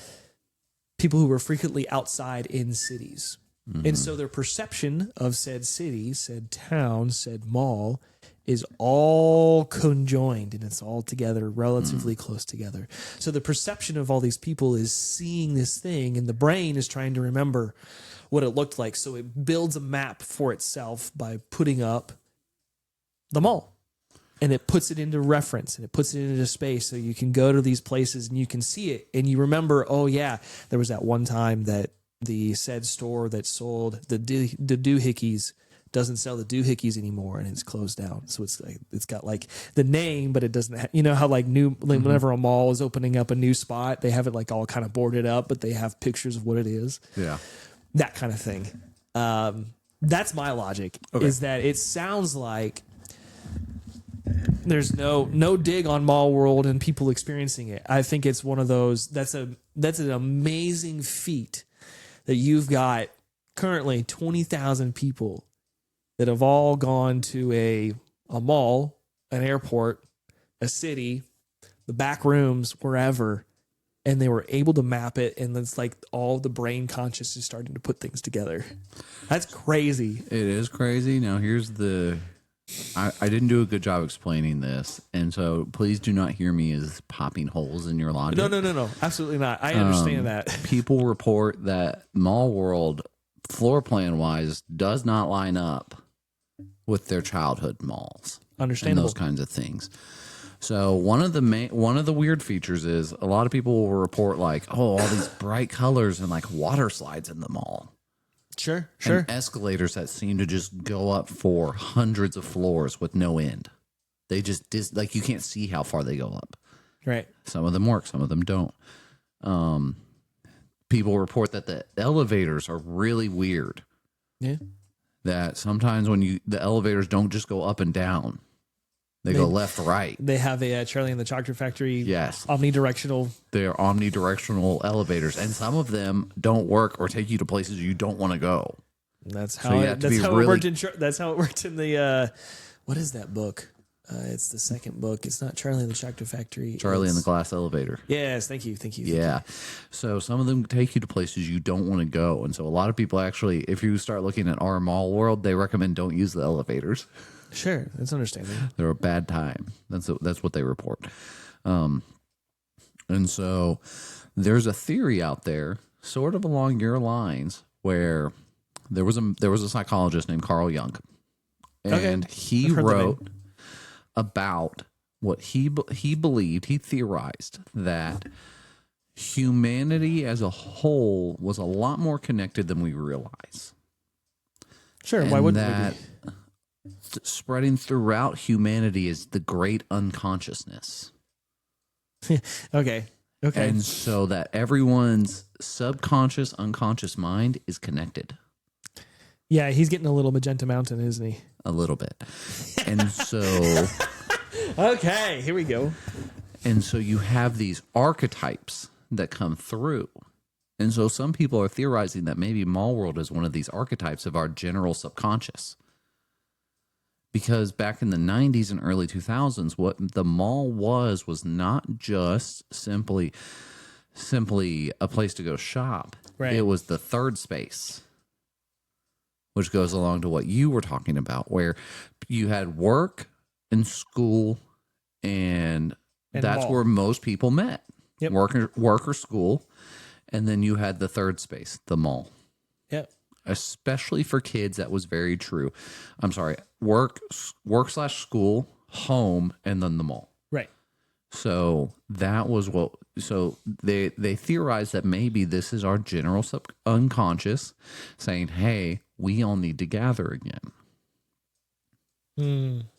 People who were frequently outside in cities. Mm-hmm. And so their perception of said city, said town, said mall is all conjoined, and it's all together, relatively close together. So the perception of all these people is seeing this thing, and the brain is trying to remember what it looked like. So it builds a map for itself by putting up the mall, and it puts it into reference, and it puts it into space, so you can go to these places and you can see it, and you remember, oh yeah, there was that one time that the said store that sold the doohickeys doesn't sell the doohickeys anymore, and it's closed down. So it's like, it's got like the name, but it doesn't have, you know how like whenever a mall is opening up a new spot, they have it like all kind of boarded up, but they have pictures of what it is. Yeah. That kind of thing. That's my logic, is that it sounds like there's no dig on Mallworld and people experiencing it. I think it's one of those, that's an amazing feat that you've got currently 20,000 people that have all gone to a mall, an airport, a city, the back rooms, wherever, and they were able to map it, and it's like all the brain conscious is starting to put things together. That's crazy. It is crazy. Now, here's the... I didn't do a good job explaining this, and so please do not hear me as popping holes in your logic. No. Absolutely not. I understand that. People report that Mallworld, floor plan-wise, does not line up with their childhood malls. Understandable. And those kinds of things. So one of the weird features is a lot of people will report like, oh, all these bright colors and like water slides in the mall. Sure. And escalators that seem to just go up for hundreds of floors with no end. They just like, you can't see how far they go up. Right. Some of them work, some of them don't. people report that the elevators are really weird. Yeah. That sometimes when the elevators don't just go up and down, they go left, right. They have a Charlie and the Chocolate Factory. Yes. Omnidirectional. They're omnidirectional elevators, and some of them don't work or take you to places you don't want to go. That's how it worked in. That's how it worked in the. What is that book? It's the second book. It's not Charlie and the Chocolate Factory. Charlie and the Glass Elevator. Yes, thank you. Yeah. So some of them take you to places you don't want to go. And so a lot of people actually, if you start looking at our Mallworld, they recommend don't use the elevators. Sure. That's understandable. They're a bad time. That's what they report. And so there's a theory out there sort of along your lines where there was a psychologist named Carl Jung. And he wrote about what he believed, he theorized that humanity as a whole was a lot more connected than we realize. Sure, and why wouldn't that spreading throughout humanity is the great unconsciousness. Okay. And so that everyone's subconscious, unconscious mind is connected. Yeah, he's getting a little Magenta Mountain, isn't he? A little bit. And so... Okay, here we go. And so you have these archetypes that come through. And so some people are theorizing that maybe Mallworld is one of these archetypes of our general subconscious. Because back in the 90s and early 2000s, what the mall was not just simply a place to go shop. Right. It was the third space, which goes along to what you were talking about, where you had work and school, and that's where most people met. Yep. Work or school, and then you had the third space, the mall. Yep. Especially for kids, that was very true. I'm sorry, work/school, home, and then the mall. Right. So that was what. So they theorized that maybe this is our general unconscious saying, "Hey, we all need to gather again."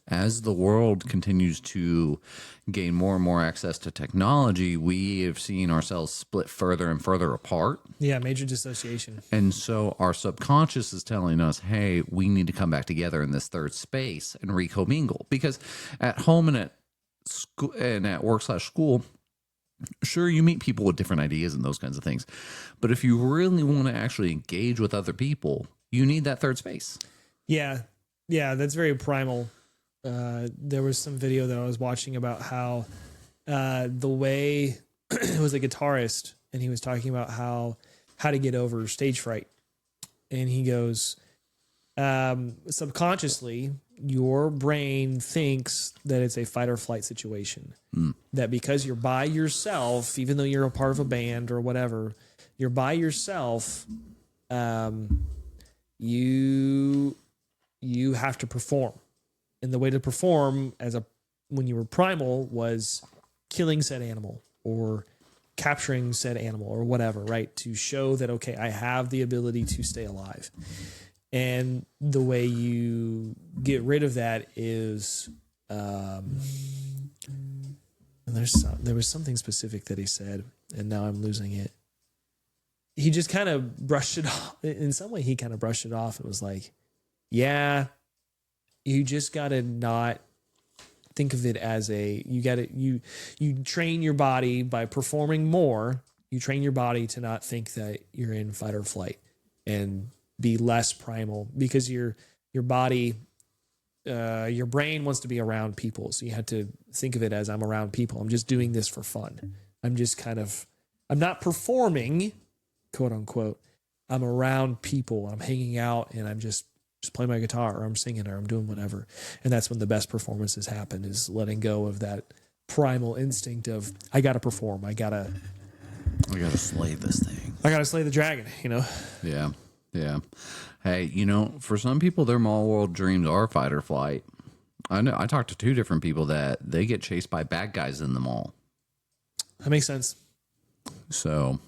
As the world continues to gain more and more access to technology, we have seen ourselves split further and further apart. Yeah, major dissociation. And so our subconscious is telling us, hey, we need to come back together in this third space and recommingle. Because at home and at school and at work/school, sure, you meet people with different ideas and those kinds of things. But if you really want to actually engage with other people, you need that third space. Yeah. Yeah, that's very primal. There was some video that I was watching about how the way it was a guitarist, and he was talking about how to get over stage fright. And he goes, subconsciously, your brain thinks that it's a fight or flight situation. That because you're by yourself, even though you're a part of a band or whatever, you're by yourself, you have to perform. And the way to perform when you were primal was killing said animal or capturing said animal or whatever, right? To show that, okay, I have the ability to stay alive. And the way you get rid of that is, there was something specific that he said, and now I'm losing it. He just kind of brushed it off. In some way, he kind of brushed it off. It was like, yeah, you just got to not think of it as you train your body by performing more. You train your body to not think that you're in fight or flight and be less primal, because your body, your brain wants to be around people. So you have to think of it as, I'm around people. I'm just doing this for fun. I'm not performing, quote unquote. I'm around people. I'm hanging out and I'm just play my guitar, or I'm singing, or I'm doing whatever. And that's when the best performances happen, is letting go of that primal instinct of, I got to perform. I got to slay this thing. I got to slay the dragon, Yeah. Yeah. Hey, for some people, their Mallworld dreams are fight or flight. I know. I talked to two different people that they get chased by bad guys in the mall. That makes sense. So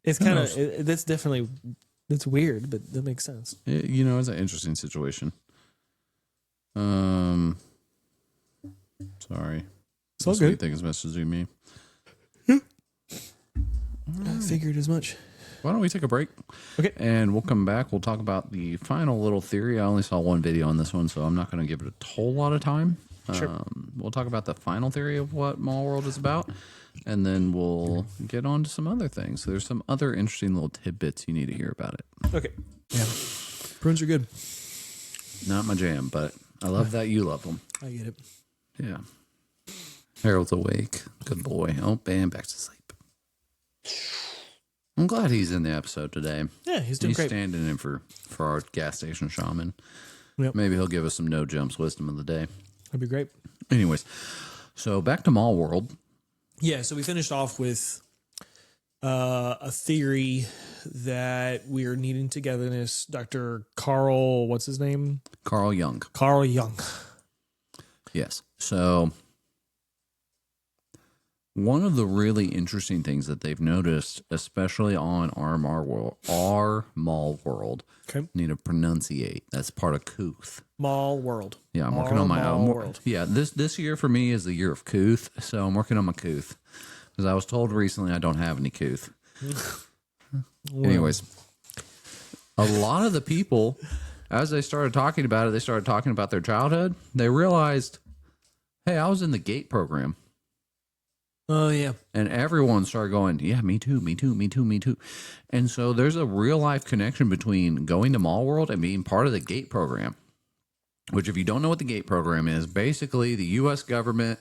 it's kind of, that's definitely, it's weird, but that makes sense. It's an interesting situation. Sorry. It's all good. Thing is messaging me. I figured as much. Why don't we take a break? Okay. And we'll come back. We'll talk about the final little theory. I only saw one video on this one, so I'm not going to give it a whole lot of time. Sure. We'll talk about the final theory of what Mallworld is about, and then we'll get on to some other things. So there's some other interesting little tidbits you need to hear about it. Okay. Yeah. Prunes are good. Not my jam, but I love that you love them. I get it. Yeah. Harold's awake. Good boy. Oh, and back to sleep. I'm glad he's in the episode today. Yeah, he's doing great. He's standing in for our gas station shaman. Yep. Maybe he'll give us some no jumps wisdom of the day. That'd be great. Anyways, so back to Mallworld. Yeah, so we finished off with a theory that we are needing togetherness. Dr. Carl, what's his name? Carl Jung. Carl Jung. Yes. So one of the really interesting things that they've noticed, especially on our Mallworld, Okay. need to pronunciate. That's part of Couth. Mallworld. Yeah, I'm working on my Mallworld. Yeah, this year for me is the year of Couth, so I'm working on my Couth. Because I was told recently I don't have any Couth. Anyways, a lot of the people, as they started talking about it, they started talking about their childhood. They realized, hey, I was in the GATE program. Oh, yeah. And everyone started going, yeah, me too, me too, me too, me too. And so there's a real life connection between going to Mallworld and being part of the GATE program. Which, if you don't know what the GATE program is, basically the U.S. government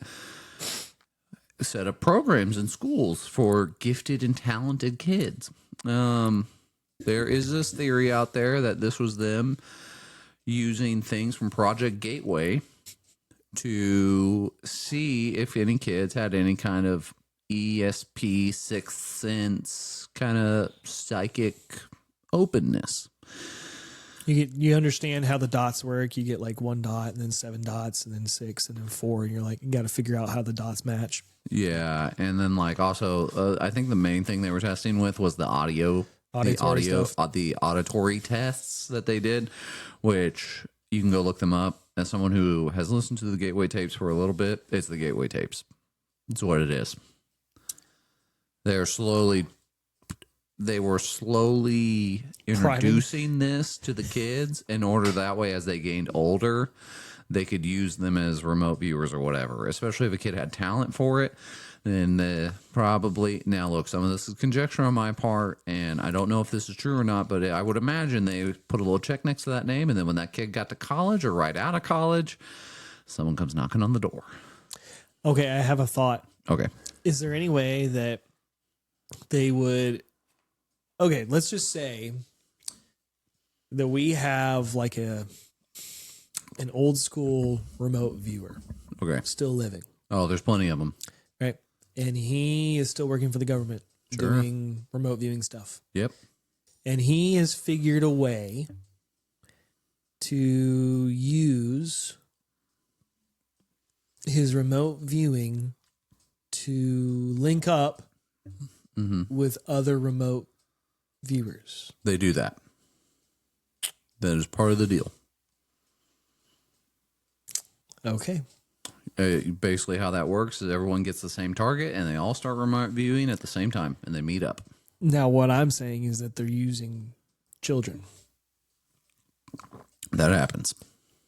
set up programs in schools for gifted and talented kids. There is this theory out there that this was them using things from Project Gateway to see if any kids had any kind of ESP, sixth sense, kind of psychic openness. You understand how the dots work. You get like 1 dot and then 7 dots and then 6 and then 4. And you're like, you got to figure out how the dots match. Yeah. And then like also, I think the main thing they were testing with was the auditory tests that they did, which you can go look them up. As someone who has listened to the Gateway tapes for a little bit, it's the Gateway tapes. It's what it is. They were slowly introducing this to the kids in order that way, as they gained older, they could use them as remote viewers or whatever. Especially if a kid had talent for it, then probably. Now, look, some of this is conjecture on my part, and I don't know if this is true or not, but I would imagine they put a little check next to that name, and then when that kid got to college or right out of college, someone comes knocking on the door. Okay, I have a thought. Okay. Is there any way that they would... Okay, let's just say that we have like an old school remote viewer. Okay. Still living. Oh, there's plenty of them. Right. And he is still working for the government, doing remote viewing stuff. Yep. And he has figured a way to use his remote viewing to link up with other remote viewers. They do that. That is part of the deal. Okay. Basically, how that works is everyone gets the same target, and they all start remote viewing at the same time, and they meet up. Now, what I'm saying is that they're using children. That happens.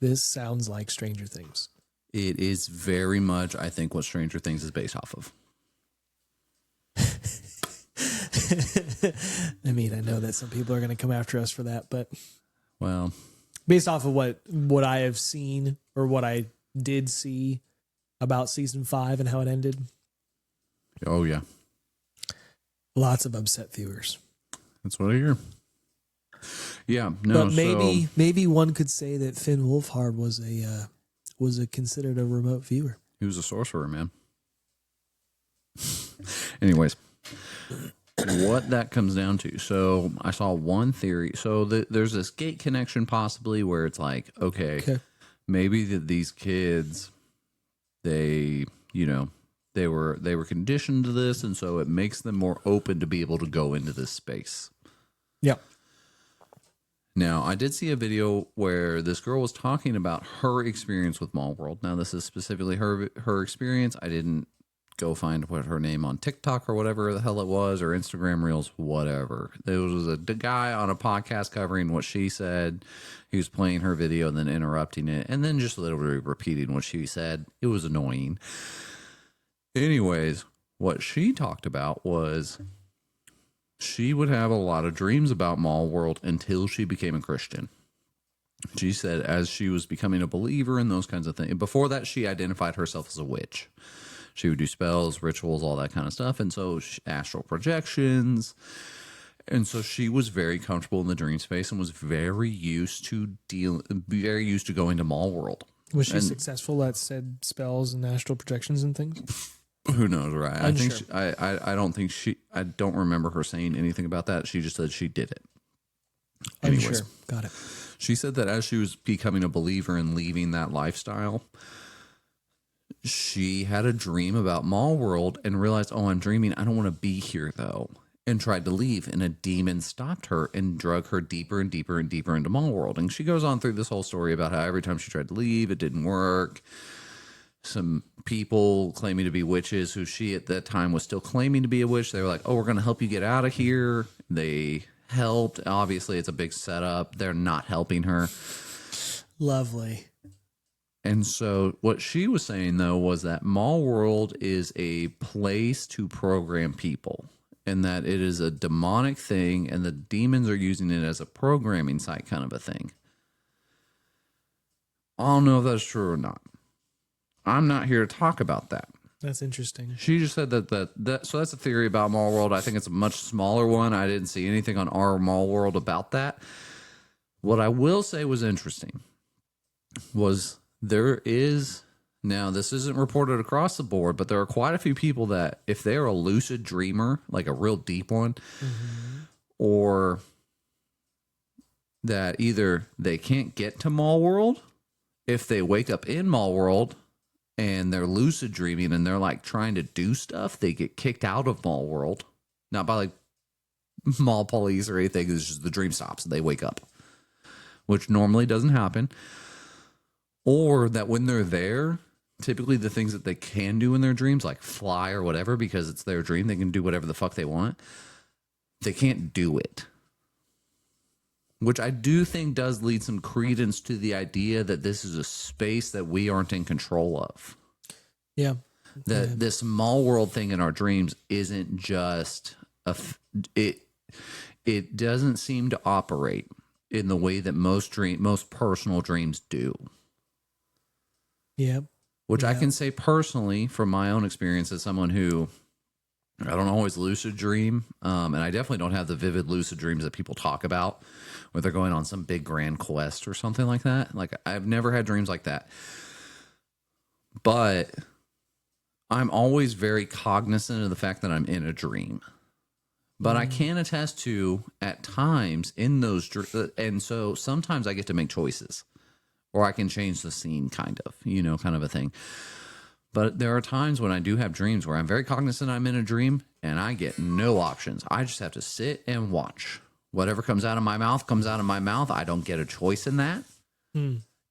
This sounds like Stranger Things. It is very much, I think, what Stranger Things is based off of. I mean, I know that some people are going to come after us for that, but well, based off of what I have seen or what I did see about season 5 and how it ended. Oh yeah, lots of upset viewers. That's what I hear. Yeah, no, but maybe one could say that Finn Wolfhard was considered a remote viewer. He was a sorcerer, man. Anyways, what that comes down to. So I saw one theory. So there's this gate connection possibly where it's like, okay. Maybe these kids, they were conditioned to this, and so it makes them more open to be able to go into this space. Yeah. Now, I did see a video where this girl was talking about her experience with Mallworld. Now, this is specifically her experience. I didn't go find what her name on TikTok or whatever the hell it was, or Instagram Reels, whatever. There was a guy on a podcast covering what she said. He was playing her video and then interrupting it, and then just literally repeating what she said. It was annoying. Anyways, what she talked about was she would have a lot of dreams about Mallworld until she became a Christian. She said as she was becoming a believer and those kinds of things. Before that, she identified herself as a witch. She would do spells, rituals, all that kind of stuff. And so astral projections. And so she was very comfortable in the dream space and was very used to going to Mallworld. Was she successful at said spells and astral projections and things? Who knows, right? Unsure. I don't remember her saying anything about that. She just said she did it. Anyways, got it. She said that as she was becoming a believer and leaving that lifestyle, she had a dream about Mallworld and realized, oh, I'm dreaming. I don't want to be here, though, and tried to leave. And a demon stopped her and drug her deeper and deeper and deeper into Mallworld. And she goes on through this whole story about how every time she tried to leave, it didn't work. Some people claiming to be witches who she at that time was still claiming to be a witch. They were like, oh, we're going to help you get out of here. They helped. Obviously, it's a big setup. They're not helping her. Lovely. And so what she was saying, though, was that Mallworld is a place to program people and that it is a demonic thing and the demons are using it as a programming site kind of a thing. I don't know if that's true or not. I'm not here to talk about that. That's interesting. She just said that so that's a theory about Mallworld. I think it's a much smaller one. I didn't see anything on our Mallworld about that. What I will say was interesting was there is, now this isn't reported across the board, but there are quite a few people that if they're a lucid dreamer, like a real deep one, or that either they can't get to Mallworld, if they wake up in Mallworld and they're lucid dreaming and they're like trying to do stuff, they get kicked out of Mallworld. Not by like mall police or anything. It's just the dream stops and they wake up, which normally doesn't happen. Or that when they're there, typically the things that they can do in their dreams, like fly or whatever, because it's their dream, they can do whatever the fuck they want. They can't do it. Which I do think does lead some credence to the idea that this is a space that we aren't in control of. Yeah. That this Mallworld thing in our dreams isn't just it doesn't seem to operate in the way that most personal dreams do. Yeah. Which I can say personally from my own experience as someone who I don't always lucid dream, and I definitely don't have the vivid lucid dreams that people talk about where they're going on some big grand quest or something like that. Like, I've never had dreams like that. But I'm always very cognizant of the fact that I'm in a dream. But I can attest to, at times, in those dreams, and so sometimes I get to make choices. Or I can change the scene, kind of a thing. But there are times when I do have dreams where I'm very cognizant I'm in a dream and I get no options. I just have to sit and watch. Whatever comes out of my mouth comes out of my mouth. I don't get a choice in that.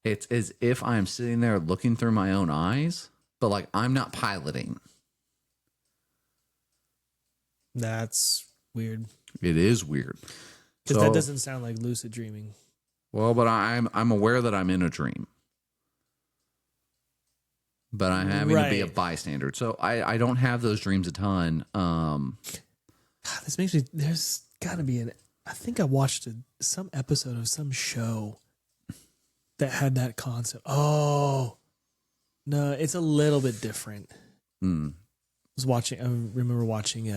It's as if I'm sitting there looking through my own eyes, but like I'm not piloting. That's weird. It is weird. Because that doesn't sound like lucid dreaming. Well, but I'm aware that I'm in a dream. But I'm having to be a bystander. So I don't have those dreams a ton. This makes me, there's got to be I think I watched some episode of some show that had that concept. Oh, no, it's a little bit different. I remember watching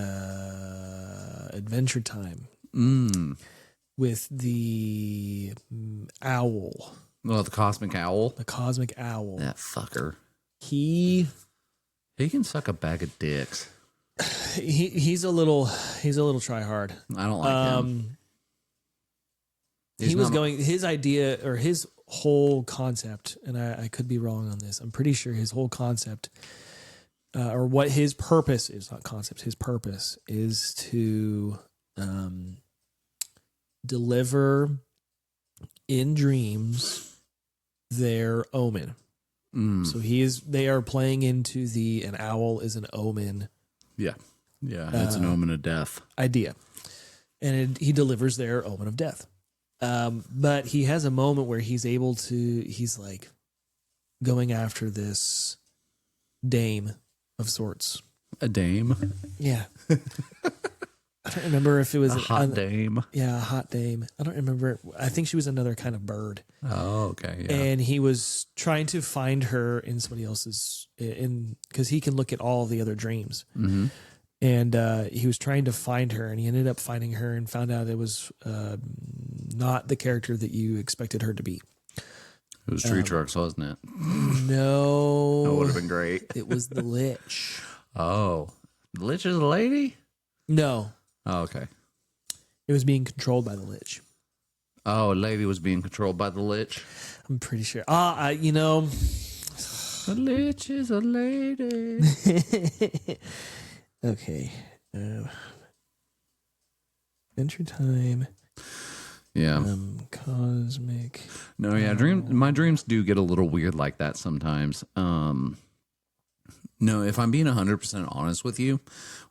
Adventure Time with the owl. Oh, the cosmic owl? The cosmic owl. That fucker. He can suck a bag of dicks. He's a little try hard. I don't like him. His idea or his whole concept, and I could be wrong on this. I'm pretty sure his whole concept, or what his purpose is, not concept. His purpose is to deliver in dreams their omen. So they are playing into an owl is an omen. Yeah. Yeah. It's an omen of death idea. And he delivers their omen of death. But he has a moment where he's like going after this dame of sorts. A dame? Yeah. I don't remember if it was a hot dame. Yeah, a hot dame. I don't remember. I think she was another kind of bird. Oh, okay. Yeah. And he was trying to find her in somebody else's, because he can look at all the other dreams. Mm-hmm. And he was trying to find her, and he ended up finding her and found out it was not the character that you expected her to be. It was Tree Trucks, wasn't it? No. That would have been great. It was the Lich. Oh. The Lich is a lady? No. Oh, okay. It was being controlled by the Lich. Oh, a lady was being controlled by the Lich? I'm pretty sure. The Lich is a lady. Okay. Adventure Time. Yeah. Cosmic. No, yeah. My dreams do get a little weird like that sometimes. No, if I'm being 100% honest with you,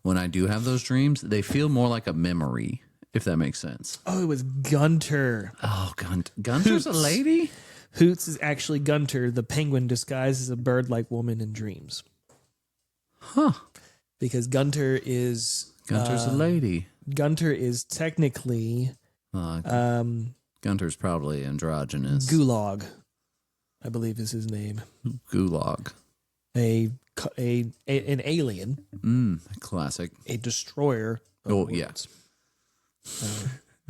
when I do have those dreams, they feel more like a memory, if that makes sense. Oh, it was Gunter. Oh, Gunter's a lady? Hoots is actually Gunter, the penguin disguised as a bird-like woman in dreams. Huh. Because Gunter's a lady. Gunter is technically Gunter's probably androgynous. Gulag, I believe is his name. Gulag. An alien. Classic. A destroyer. Yes.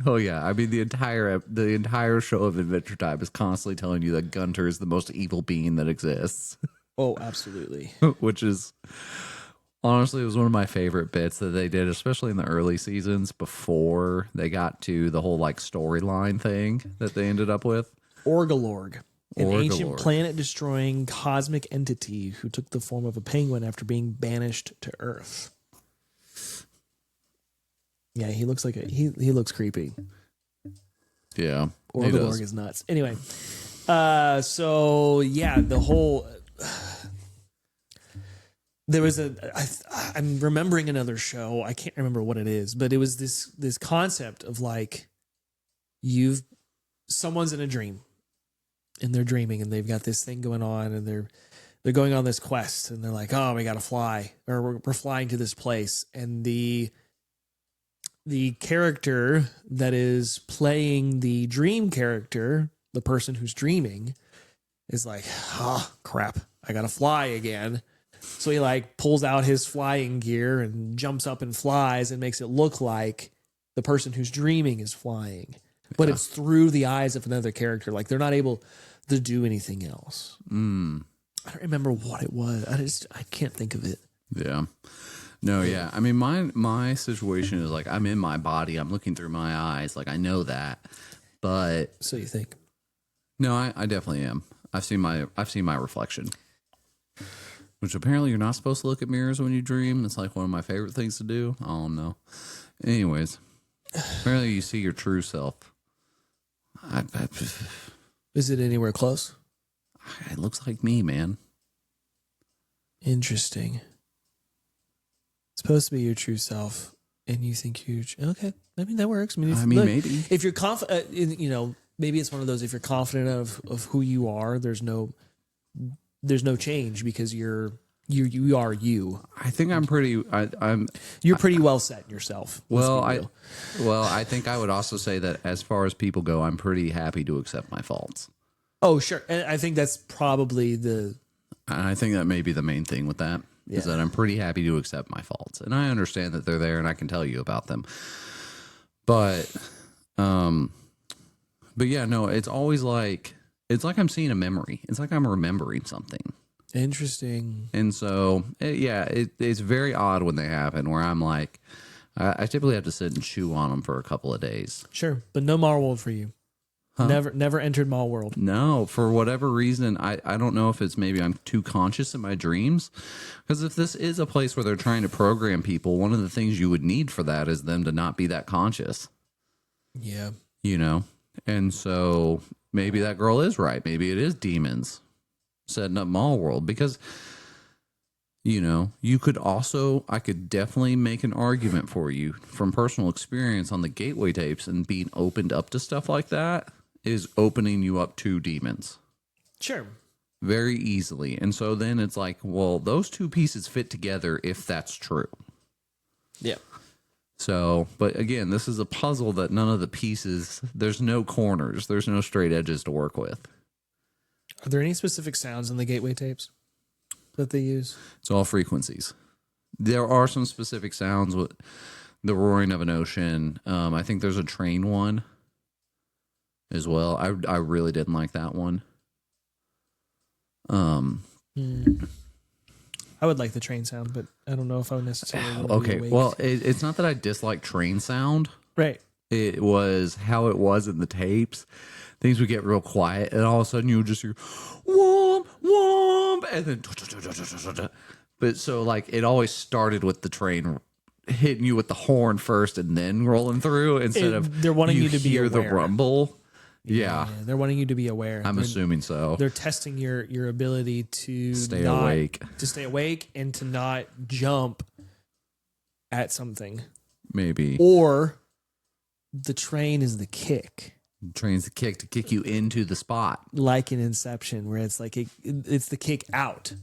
Oh yeah, I mean the entire show of Adventure Time is constantly telling you that Gunter is the most evil being that exists. Oh, absolutely. Which is honestly, it was one of my favorite bits that they did, especially in the early seasons before they got to the whole like storyline thing that they ended up with. Orgalorg, an ancient planet-destroying cosmic entity who took the form of a penguin after being banished to Earth. Yeah, he looks like he looks creepy. Yeah, Orgalorg is nuts. Anyway, so yeah, the whole. There was I'm remembering another show. I can't remember what it is, but it was this concept of like someone's in a dream and they're dreaming and they've got this thing going on and they're going on this quest and they're like, oh, we got to fly or we're flying to this place. And the character that is playing the dream character, the person who's dreaming, is like, oh, crap, I got to fly again. So he like pulls out his flying gear and jumps up and flies and makes it look like the person who's dreaming is flying. But it's through the eyes of another character. Like they're not able to do anything else. I don't remember what it was. I can't think of it. Yeah. No, yeah. I mean, my situation is like I'm in my body. I'm looking through my eyes. Like I know that. But so you think? No, I definitely am. I've seen my reflection. Which apparently you're not supposed to look at mirrors when you dream. It's like one of my favorite things to do. I don't know. Anyways, apparently you see your true self. Is it anywhere close? It looks like me, man. Interesting. It's supposed to be your true self, and you think you're okay. I mean that works. I mean maybe if you're confident, maybe it's one of those. If you're confident of who you are, there's no change because you are you. I think I'm pretty. You're pretty well set in yourself. I think I would also say that as far as people go, I'm pretty happy to accept my faults. Oh, sure, and I think that's probably And I think that may be the main thing with that is that I'm pretty happy to accept my faults, and I understand that they're there, and I can tell you about them. But yeah, no, it's always like. It's like I'm seeing a memory. It's like I'm remembering something. Interesting. And so, it's very odd when they happen where I'm like, I typically have to sit and chew on them for a couple of days. Sure. But no Mallworld for you. Huh? Never entered Mallworld. No, for whatever reason, I don't know if it's maybe I'm too conscious in my dreams. Because if this is a place where they're trying to program people, one of the things you would need for that is them to not be that conscious. Yeah. And so maybe that girl is right. Maybe it is demons setting up Mallworld because, I could definitely make an argument for you from personal experience on the gateway tapes and being opened up to stuff like that is opening you up to demons. Sure. Very easily. And so then it's like, well, those two pieces fit together if that's true. Yeah. So, but again, this is a puzzle that none of the pieces, there's no corners, there's no straight edges to work with. Are there any specific sounds in the gateway tapes that they use? It's all frequencies. There are some specific sounds with the roaring of an ocean. I think there's a train one as well. I really didn't like that one. I would like the train sound, but I don't know if I would necessarily. Okay, well, it's not that I dislike train sound. Right. It was how it was in the tapes. Things would get real quiet, and all of a sudden you would just hear womp womp, and then. But so like it always started with the train hitting you with the horn first, and then rolling through instead of they're wanting you to be aware. The rumble. Yeah, they're wanting you to be aware. I'm assuming so. They're testing your ability to stay awake, and to not jump at something. Maybe. Or the train is the kick. The train's the kick to kick you into the spot, like in Inception, where it's like it's the kick out.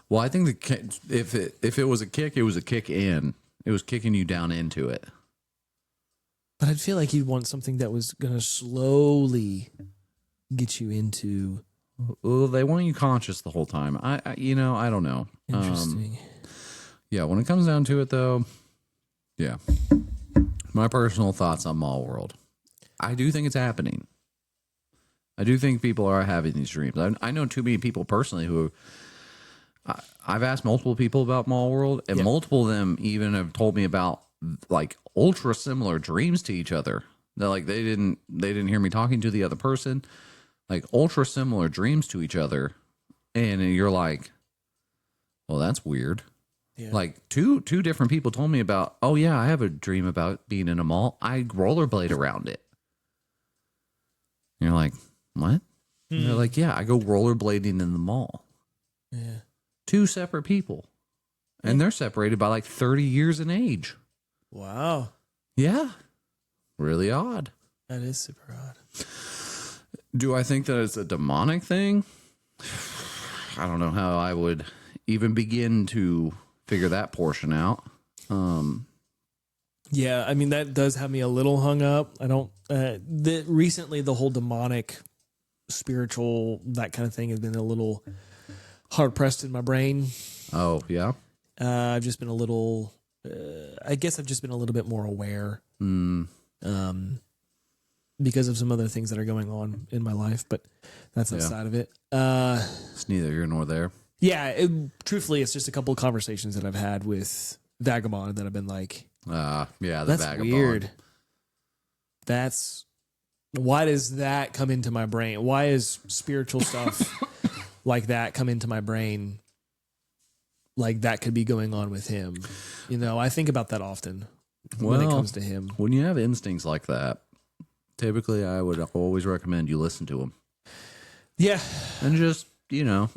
Well, I think if it was a kick, it was a kick in. It was kicking you down into it. But I'd feel like you'd want something that was going to slowly get you into. Well, they want you conscious the whole time. I don't know. Interesting. Yeah, when it comes down to it, though, yeah. My personal thoughts on Mallworld. I do think it's happening. I do think people are having these dreams. I know too many people personally who I've asked multiple people about Mallworld, and multiple of them even have told me about like ultra similar dreams to each other. That like they didn't hear me talking to the other person, like ultra similar dreams to each other, and you're like, well, that's weird. Yeah. Like two different people told me about, oh yeah, I have a dream about being in a mall. I rollerblade around it. And you're like, what? And they're like, yeah, I go rollerblading in the mall. Yeah. Two separate people. And they're separated by like 30 years in age. Wow. Yeah. Really odd. That is super odd. Do I think that it's a demonic thing? I don't know how I would even begin to figure that portion out. Yeah, I mean, that does have me a little hung up. I don't, recently the whole demonic, spiritual, that kind of thing has been a little hard pressed in my brain. Oh, yeah. I've just been a little, I guess I've just been a little bit more aware. Because of some other things that are going on in my life, but that's outside of it. It's neither here nor there. Yeah, truthfully, it's just a couple of conversations that I've had with Vagabond that I've been like, yeah, that's Vagabond. Weird. Why does that come into my brain? Why is spiritual stuff like that come into my brain? Like that could be going on with him. You know, I think about that often when it comes to him. When you have instincts like that, typically I would always recommend you listen to him. Yeah. And just,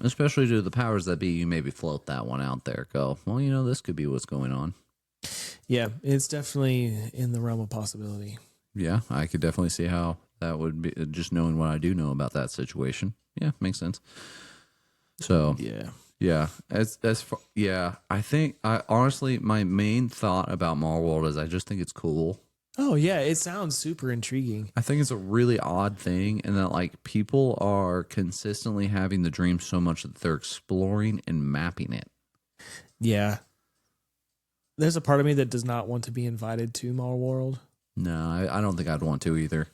especially to the powers that be, you maybe float that one out there. Go, well, this could be what's going on. Yeah, it's definitely in the realm of possibility. Yeah, I could definitely see how that would be, just knowing what I do know about that situation. Yeah, makes sense. So, yeah. I think honestly, my main thought about Mallworld is I just think it's cool. Oh yeah, it sounds super intriguing. I think it's a really odd thing, and that like people are consistently having the dream so much that they're exploring and mapping it. Yeah. There's a part of me that does not want to be invited to Mallworld. No, I don't think I'd want to either.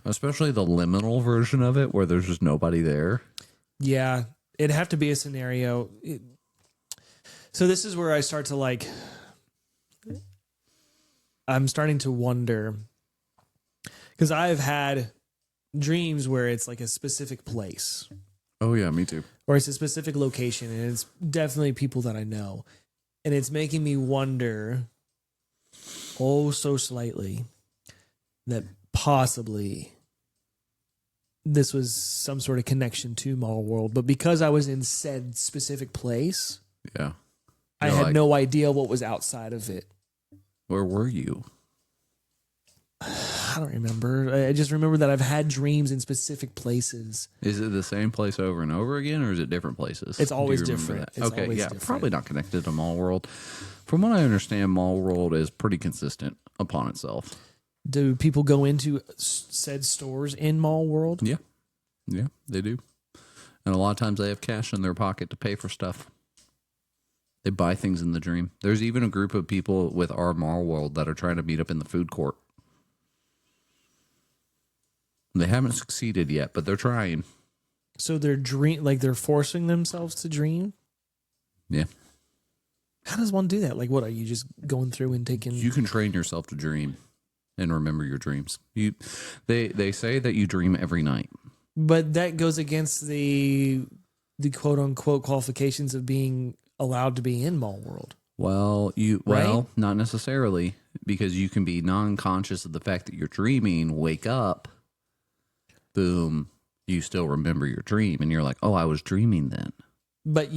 Especially the liminal version of it where there's just nobody there. Yeah, it'd have to be a scenario. So this is where I start to I'm starting to wonder, because I've had dreams where it's like a specific place. Oh yeah, me too. Or it's a specific location, and it's definitely people that I know. And it's making me wonder, so slightly, that possibly this was some sort of connection to Mallworld, but because I was in said specific place, yeah, I had no idea what was outside of it. Where were you? I don't remember. I just remember that I've had dreams in specific places. Is it the same place over and over again, or is it different places? It's always different. It's okay, always yeah, different. Probably not connected to Mallworld. From what I understand, Mallworld is pretty consistent upon itself. Do people go into said stores in Mallworld? Yeah, they do. And a lot of times they have cash in their pocket to pay for stuff. They buy things in the dream. There's even a group of people with our Mallworld that are trying to meet up in the food court. They haven't succeeded yet, but they're trying. So they're forcing themselves to dream? Yeah. How does one do that? Like, what are you just going through and taking? You can train yourself to dream and remember your dreams. They say that you dream every night. But that goes against the quote unquote qualifications of being allowed to be in Mallworld. Well, right? Not necessarily, because you can be non-conscious of the fact that you're dreaming, wake up, boom, you still remember your dream, and you're like, oh, I was dreaming then. But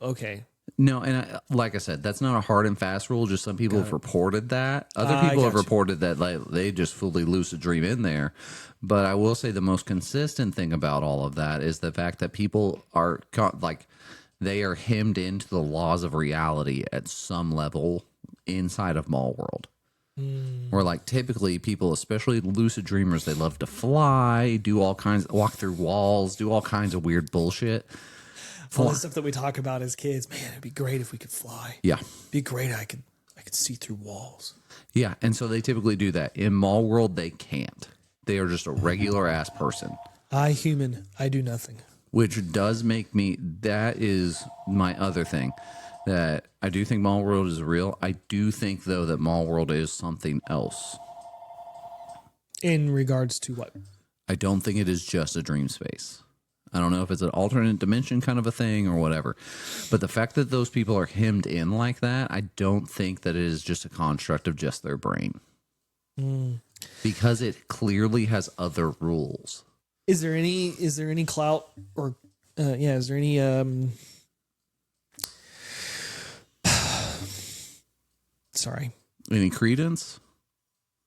okay. No, and like I said, that's not a hard and fast rule. Just some people have reported that. Other people have reported that they just fully lucid dream in there. But I will say the most consistent thing about all of that is the fact that people are they are hemmed into the laws of reality at some level inside of Mallworld. Where like typically people, especially lucid dreamers, they love to fly, walk through walls, do all kinds of weird bullshit. All the stuff that we talk about as kids, man, it'd be great if we could fly. Yeah. It'd be great. I could see through walls. Yeah. And so they typically do that. In Mallworld, they can't. They are just a regular ass person. I do nothing. Which does make me, that is my other thing. That I do think Mallworld is real. I do think, though, that Mallworld is something else. In regards to what? I don't think it is just a dream space. I don't know if it's an alternate dimension kind of a thing or whatever. But the fact that those people are hemmed in like that, I don't think that it is just a construct of just their brain. Because it clearly has other rules. Is there any clout or is there any sorry. Any credence?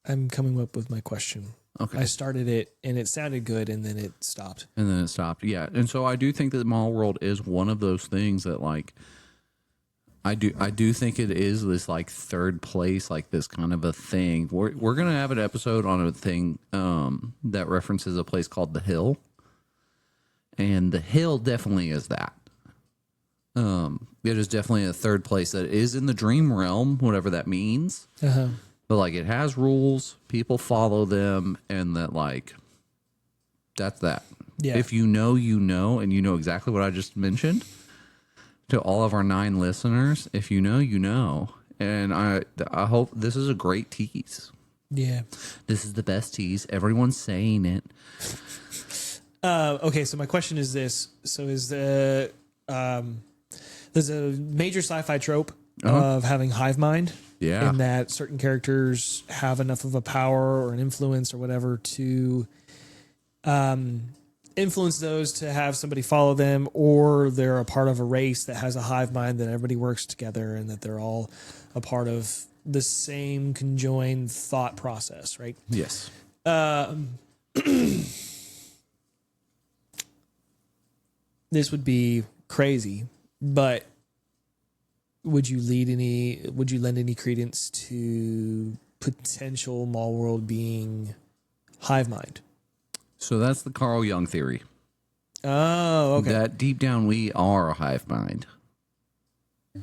I'm coming up with my question. Okay. I started it and it sounded good and then it stopped. Yeah. And so I do think that Mallworld is one of those things that like I do think it is this like third place, like this kind of a thing. We're gonna have an episode on a thing that references a place called The Hill. And The Hill definitely is that. It is definitely a third place that is in the dream realm, whatever that means. Uh-huh. But like it has rules, people follow them, and that like that's that. Yeah. If you know, and you know exactly what I just mentioned. To all of our 9 listeners, if you know, you know. And I hope this is a great tease. Yeah. This is the best tease. Everyone's saying it. Okay, so my question is this. So is there's a major sci-fi trope of having hive mind. Yeah. And that certain characters have enough of a power or an influence or whatever to influence those to have somebody follow them, or they're a part of a race that has a hive mind that everybody works together and that they're all a part of the same conjoined thought process, right? Yes. This would be crazy, but would you lend any credence to potential Mallworld being hive mind? So that's the Carl Jung theory. Oh, okay. That deep down we are a hive mind,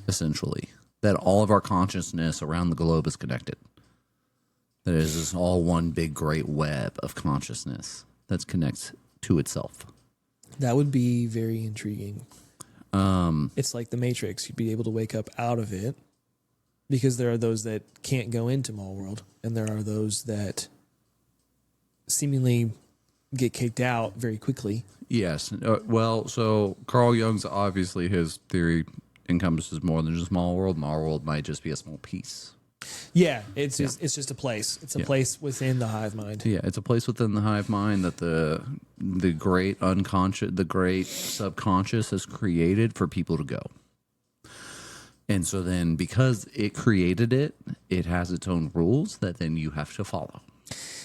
essentially. That all of our consciousness around the globe is connected. That it is just all one big great web of consciousness that connects to itself. That would be very intriguing. It's like the Matrix. You'd be able to wake up out of it because there are those that can't go into Mallworld, and there are those that seemingly get kicked out very quickly. Yes. Well, so Carl Jung's obviously his theory encompasses more than just Mallworld. Mallworld might just be a small piece. Yeah, it's just a place. It's a place within the hive mind. Yeah, it's a place within the hive mind that the great unconscious, the great subconscious has created for people to go. And so then because it created it, it has its own rules that then you have to follow.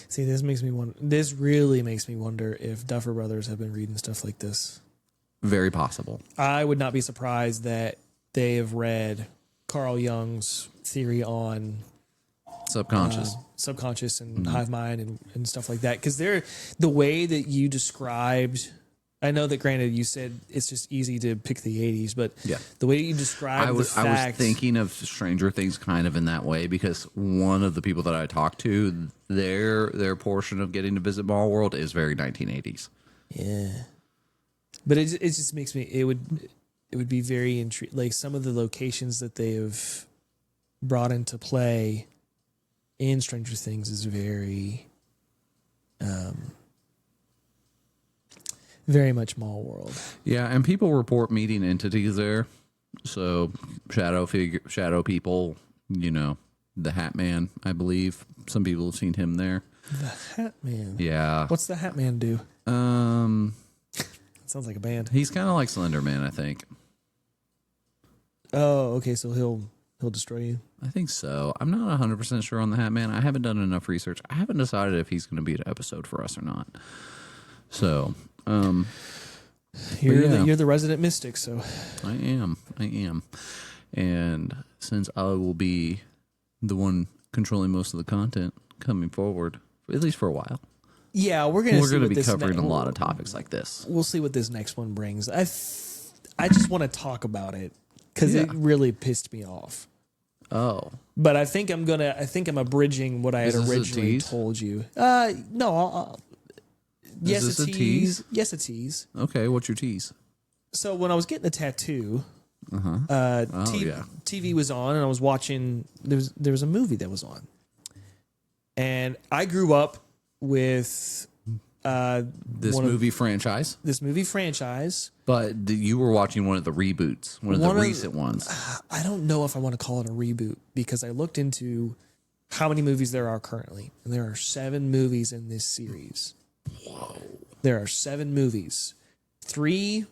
See, this really makes me wonder if Duffer Brothers have been reading stuff like this. Very possible. I would not be surprised that they have read Carl Jung's theory on subconscious and hive mind and stuff like that. Because the way that you described, I know that granted you said it's just easy to pick the 80s, but the way you described I was thinking of Stranger Things kind of in that way, because one of the people that I talked to, their portion of getting to visit Mallworld is very 1980s. Yeah. But it just makes me, it would be very intriguing. Like some of the locations that they have brought into play in Stranger Things is very, very much Mallworld. Yeah, and people report meeting entities there. So shadow people, the Hat Man, I believe. Some people have seen him there. The Hat Man? Yeah. What's the Hat Man do? Sounds like a band. He's kind of like Slender Man, I think. Oh, okay. So he'll destroy you. I think so. I'm not 100% sure on the Hat Man. I haven't done enough research. I haven't decided if he's going to be an episode for us or not. So, you're the resident mystic. So I am. And since I will be the one controlling most of the content coming forward, at least for a while. Yeah, we're going to be covering a lot of topics like this. We'll see what this next one brings. I just want to talk about it because it really pissed me off. Oh, but I think I'm abridging what I had originally told you. No. Yes, a tease. Yes, a tease. Okay, what's your tease? So when I was getting a tattoo, TV was on, and I was watching. There was a movie that was on, and I grew up with this movie franchise. But you were watching one of the reboots, one of the recent ones. I don't know if I want to call it a reboot because I looked into how many movies there are currently, and there are 7 movies in this series. Whoa! There are 7 movies, 3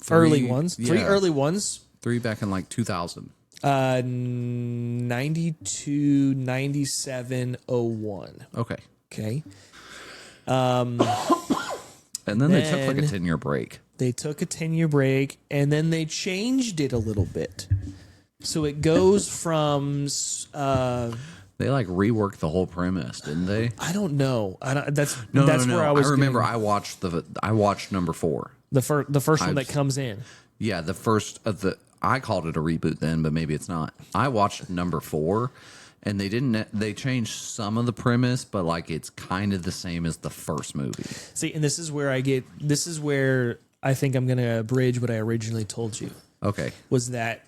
early ones, 3 early ones, 3 back in like 2000. 92, 97, 01. Okay. And then they took like a 10-year break. They took a 10-year break, and then they changed it a little bit. So it goes from... they like reworked the whole premise, didn't they? I don't know. That's where I was. I remember I watched number 4. The first one that comes in. Yeah, the first of the... I called it a reboot then, but maybe it's not. I watched number 4. And they changed some of the premise, but like it's kind of the same as the first movie. See, and this is where I think I'm going to abridge what I originally told you. Okay. Was that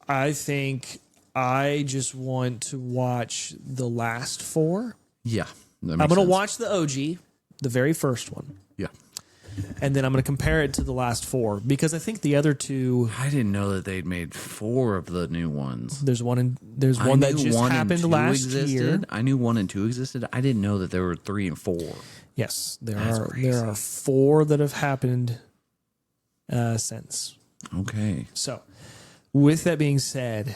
I think I just want to watch the last 4. Yeah. I'm going to watch the OG, the very first one. Yeah. And then I'm going to compare it to the last 4 because I think the other 2. I didn't know that they'd made 4 of the new ones. There's one that just happened last year. I knew 1 and 2 existed. I didn't know that there were 3 and 4. Yes, there are 4 that have happened since. Okay. So, with that being said,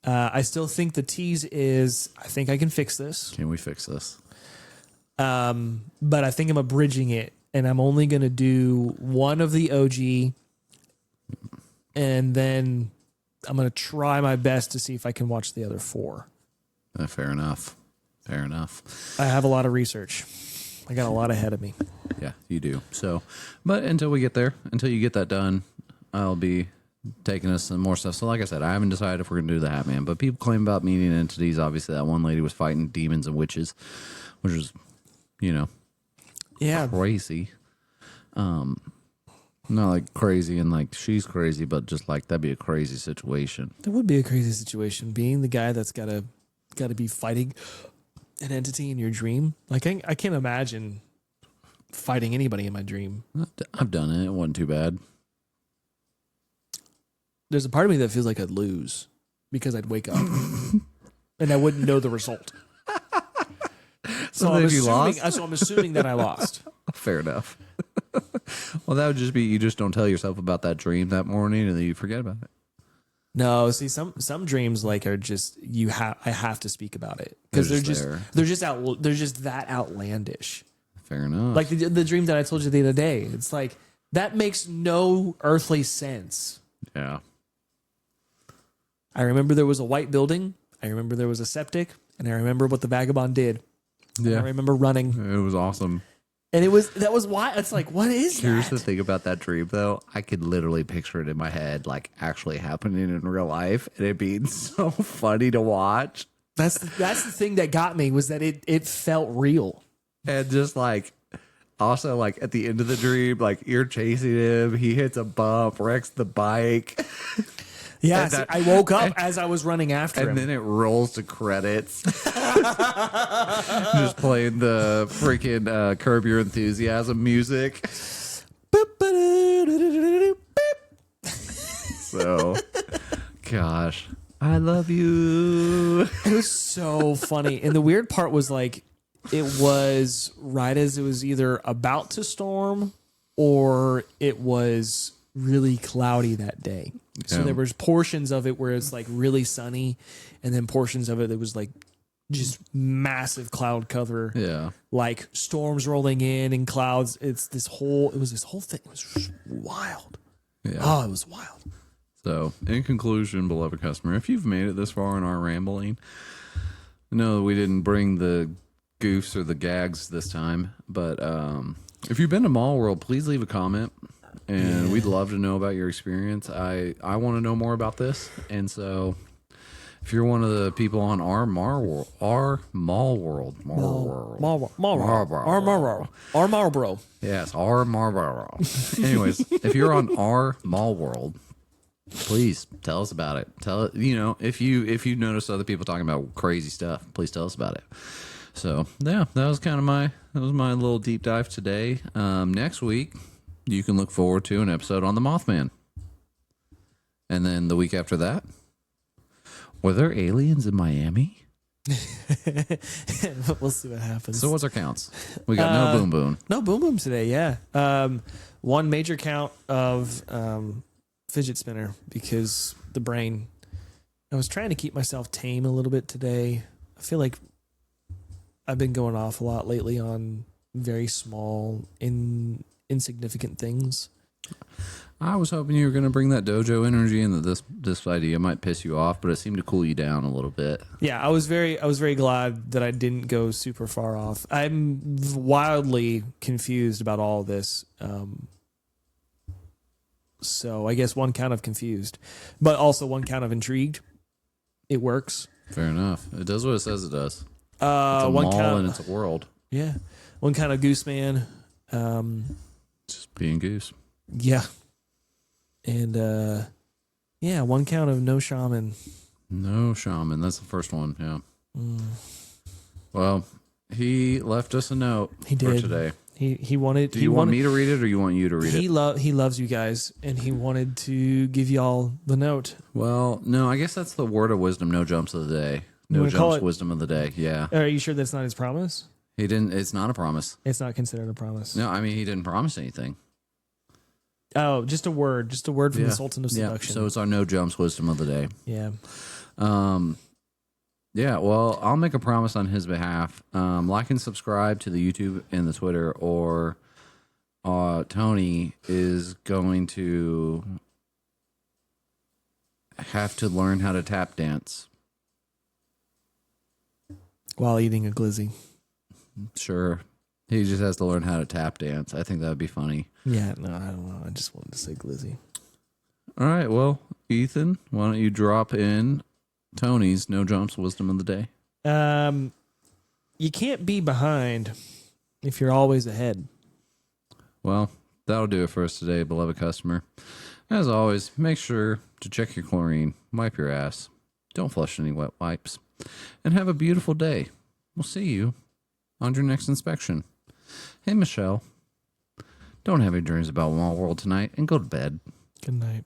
I still think the tease is I think I can fix this. Can we fix this? But I think I'm abridging it. And I'm only going to do one of the OG, and then I'm going to try my best to see if I can watch the other 4. Fair enough. I have a lot of research. I got a lot ahead of me. Yeah, you do. So, but until we get there, until you get that done, I'll be taking us some more stuff. So like I said, I haven't decided if we're going to do the Hat Man, but people claim about meeting entities. Obviously, that one lady was fighting demons and witches, which was, crazy. Not like crazy and like she's crazy, but just like that'd be a crazy situation. That would be a crazy situation, being the guy that's gotta be fighting an entity in your dream. Like I can't imagine fighting anybody in my dream. I've done it. It wasn't too bad. There's a part of me that feels like I'd lose because I'd wake up. and I wouldn't know the result. So I'm assuming that I lost. Fair enough. Well, that would just be you just don't tell yourself about that dream that morning and then you forget about it. No, see, some dreams like are just I have to speak about it because they're just that outlandish. Fair enough. Like the dream that I told you the other day, it's like that makes no earthly sense. Yeah. I remember there was a white building. I remember there was a septic, and I remember what the vagabond did. Yeah. I remember running. It was awesome. And that was why it's like, what is that? Here's the thing about that dream, though. I could literally picture it in my head, like actually happening in real life, and it being so funny to watch. That's the thing that got me was that it felt real. And just like, also like at the end of the dream, like you're chasing him, he hits a bump, wrecks the bike. Yeah, I woke up as I was running after him. And then it rolls to credits. Just playing the freaking Curb Your Enthusiasm music. So, gosh, I love you. It was so funny. And the weird part was like, it was right as it was either about to storm or it was really cloudy that day. So there was portions of it where it's like really sunny, and then portions of it that was like just massive cloud cover. Yeah. Like storms rolling in and clouds. It was this whole thing. It was just wild. Yeah. Oh, it was wild. So, in conclusion, beloved customer, if you've made it this far in our rambling, no, we didn't bring the goofs or the gags this time, but if you've been to Mallworld, please leave a comment. And we'd love to know about your experience. I want to know more about this. And so if you're one of the people on our Mallworld, yes, our Marlboro. Anyways, if you're on our Mallworld, please tell us about it. If you notice other people talking about crazy stuff, please tell us about it. So yeah, that was my little deep dive today. Next week, you can look forward to an episode on the Mothman. And then the week after that, were there aliens in Miami? We'll see what happens. So what's our counts? We got no boom boom. No boom boom today, yeah. One major count of fidget spinner because the brain. I was trying to keep myself tame a little bit today. I feel like I've been going off a lot lately on very small, insignificant things. I was hoping you were going to bring that dojo energy and that this idea might piss you off, but it seemed to cool you down a little bit. Yeah, I was very glad that I didn't go super far off. I'm wildly confused about all of this. So I guess one count of confused, but also one count of intrigued. It works. Fair enough. It does what it says it does. It's a one mall count, and it's a world. Yeah. One count of goose man. Just being goose. Yeah. And one count of no shaman. No shaman. That's the first one. Yeah. Well, he left us a note he did. for today. He wanted. Do you want me to read it or you want you to read it? He loves you guys, and he wanted to give y'all the note. Well, no, I guess that's the word of wisdom. No jumps of the day. No jumps wisdom of the day. Yeah. Are you sure that's not his promise? He didn't. It's not a promise. It's not considered a promise. No, I mean he didn't promise anything. Oh, just a word from the Sultan of Seduction. So it's our no jumps wisdom of the day. Yeah. Yeah, well, I'll make a promise on his behalf. Like and subscribe to the YouTube and the Twitter, or Tony is going to have to learn how to tap dance. While eating a glizzy. Sure. He just has to learn how to tap dance. I think that would be funny. Yeah, no, I don't know. I just wanted to say glizzy. All right, well, Ethan, why don't you drop in Tony's no jumps wisdom of the day? You can't be behind if you're always ahead. Well, that'll do it for us today, beloved customer. As always, make sure to check your chlorine, wipe your ass, don't flush any wet wipes, and have a beautiful day. We'll see you on your next inspection. Hey, Michelle, don't have any dreams about Mallworld tonight and go to bed. Good night.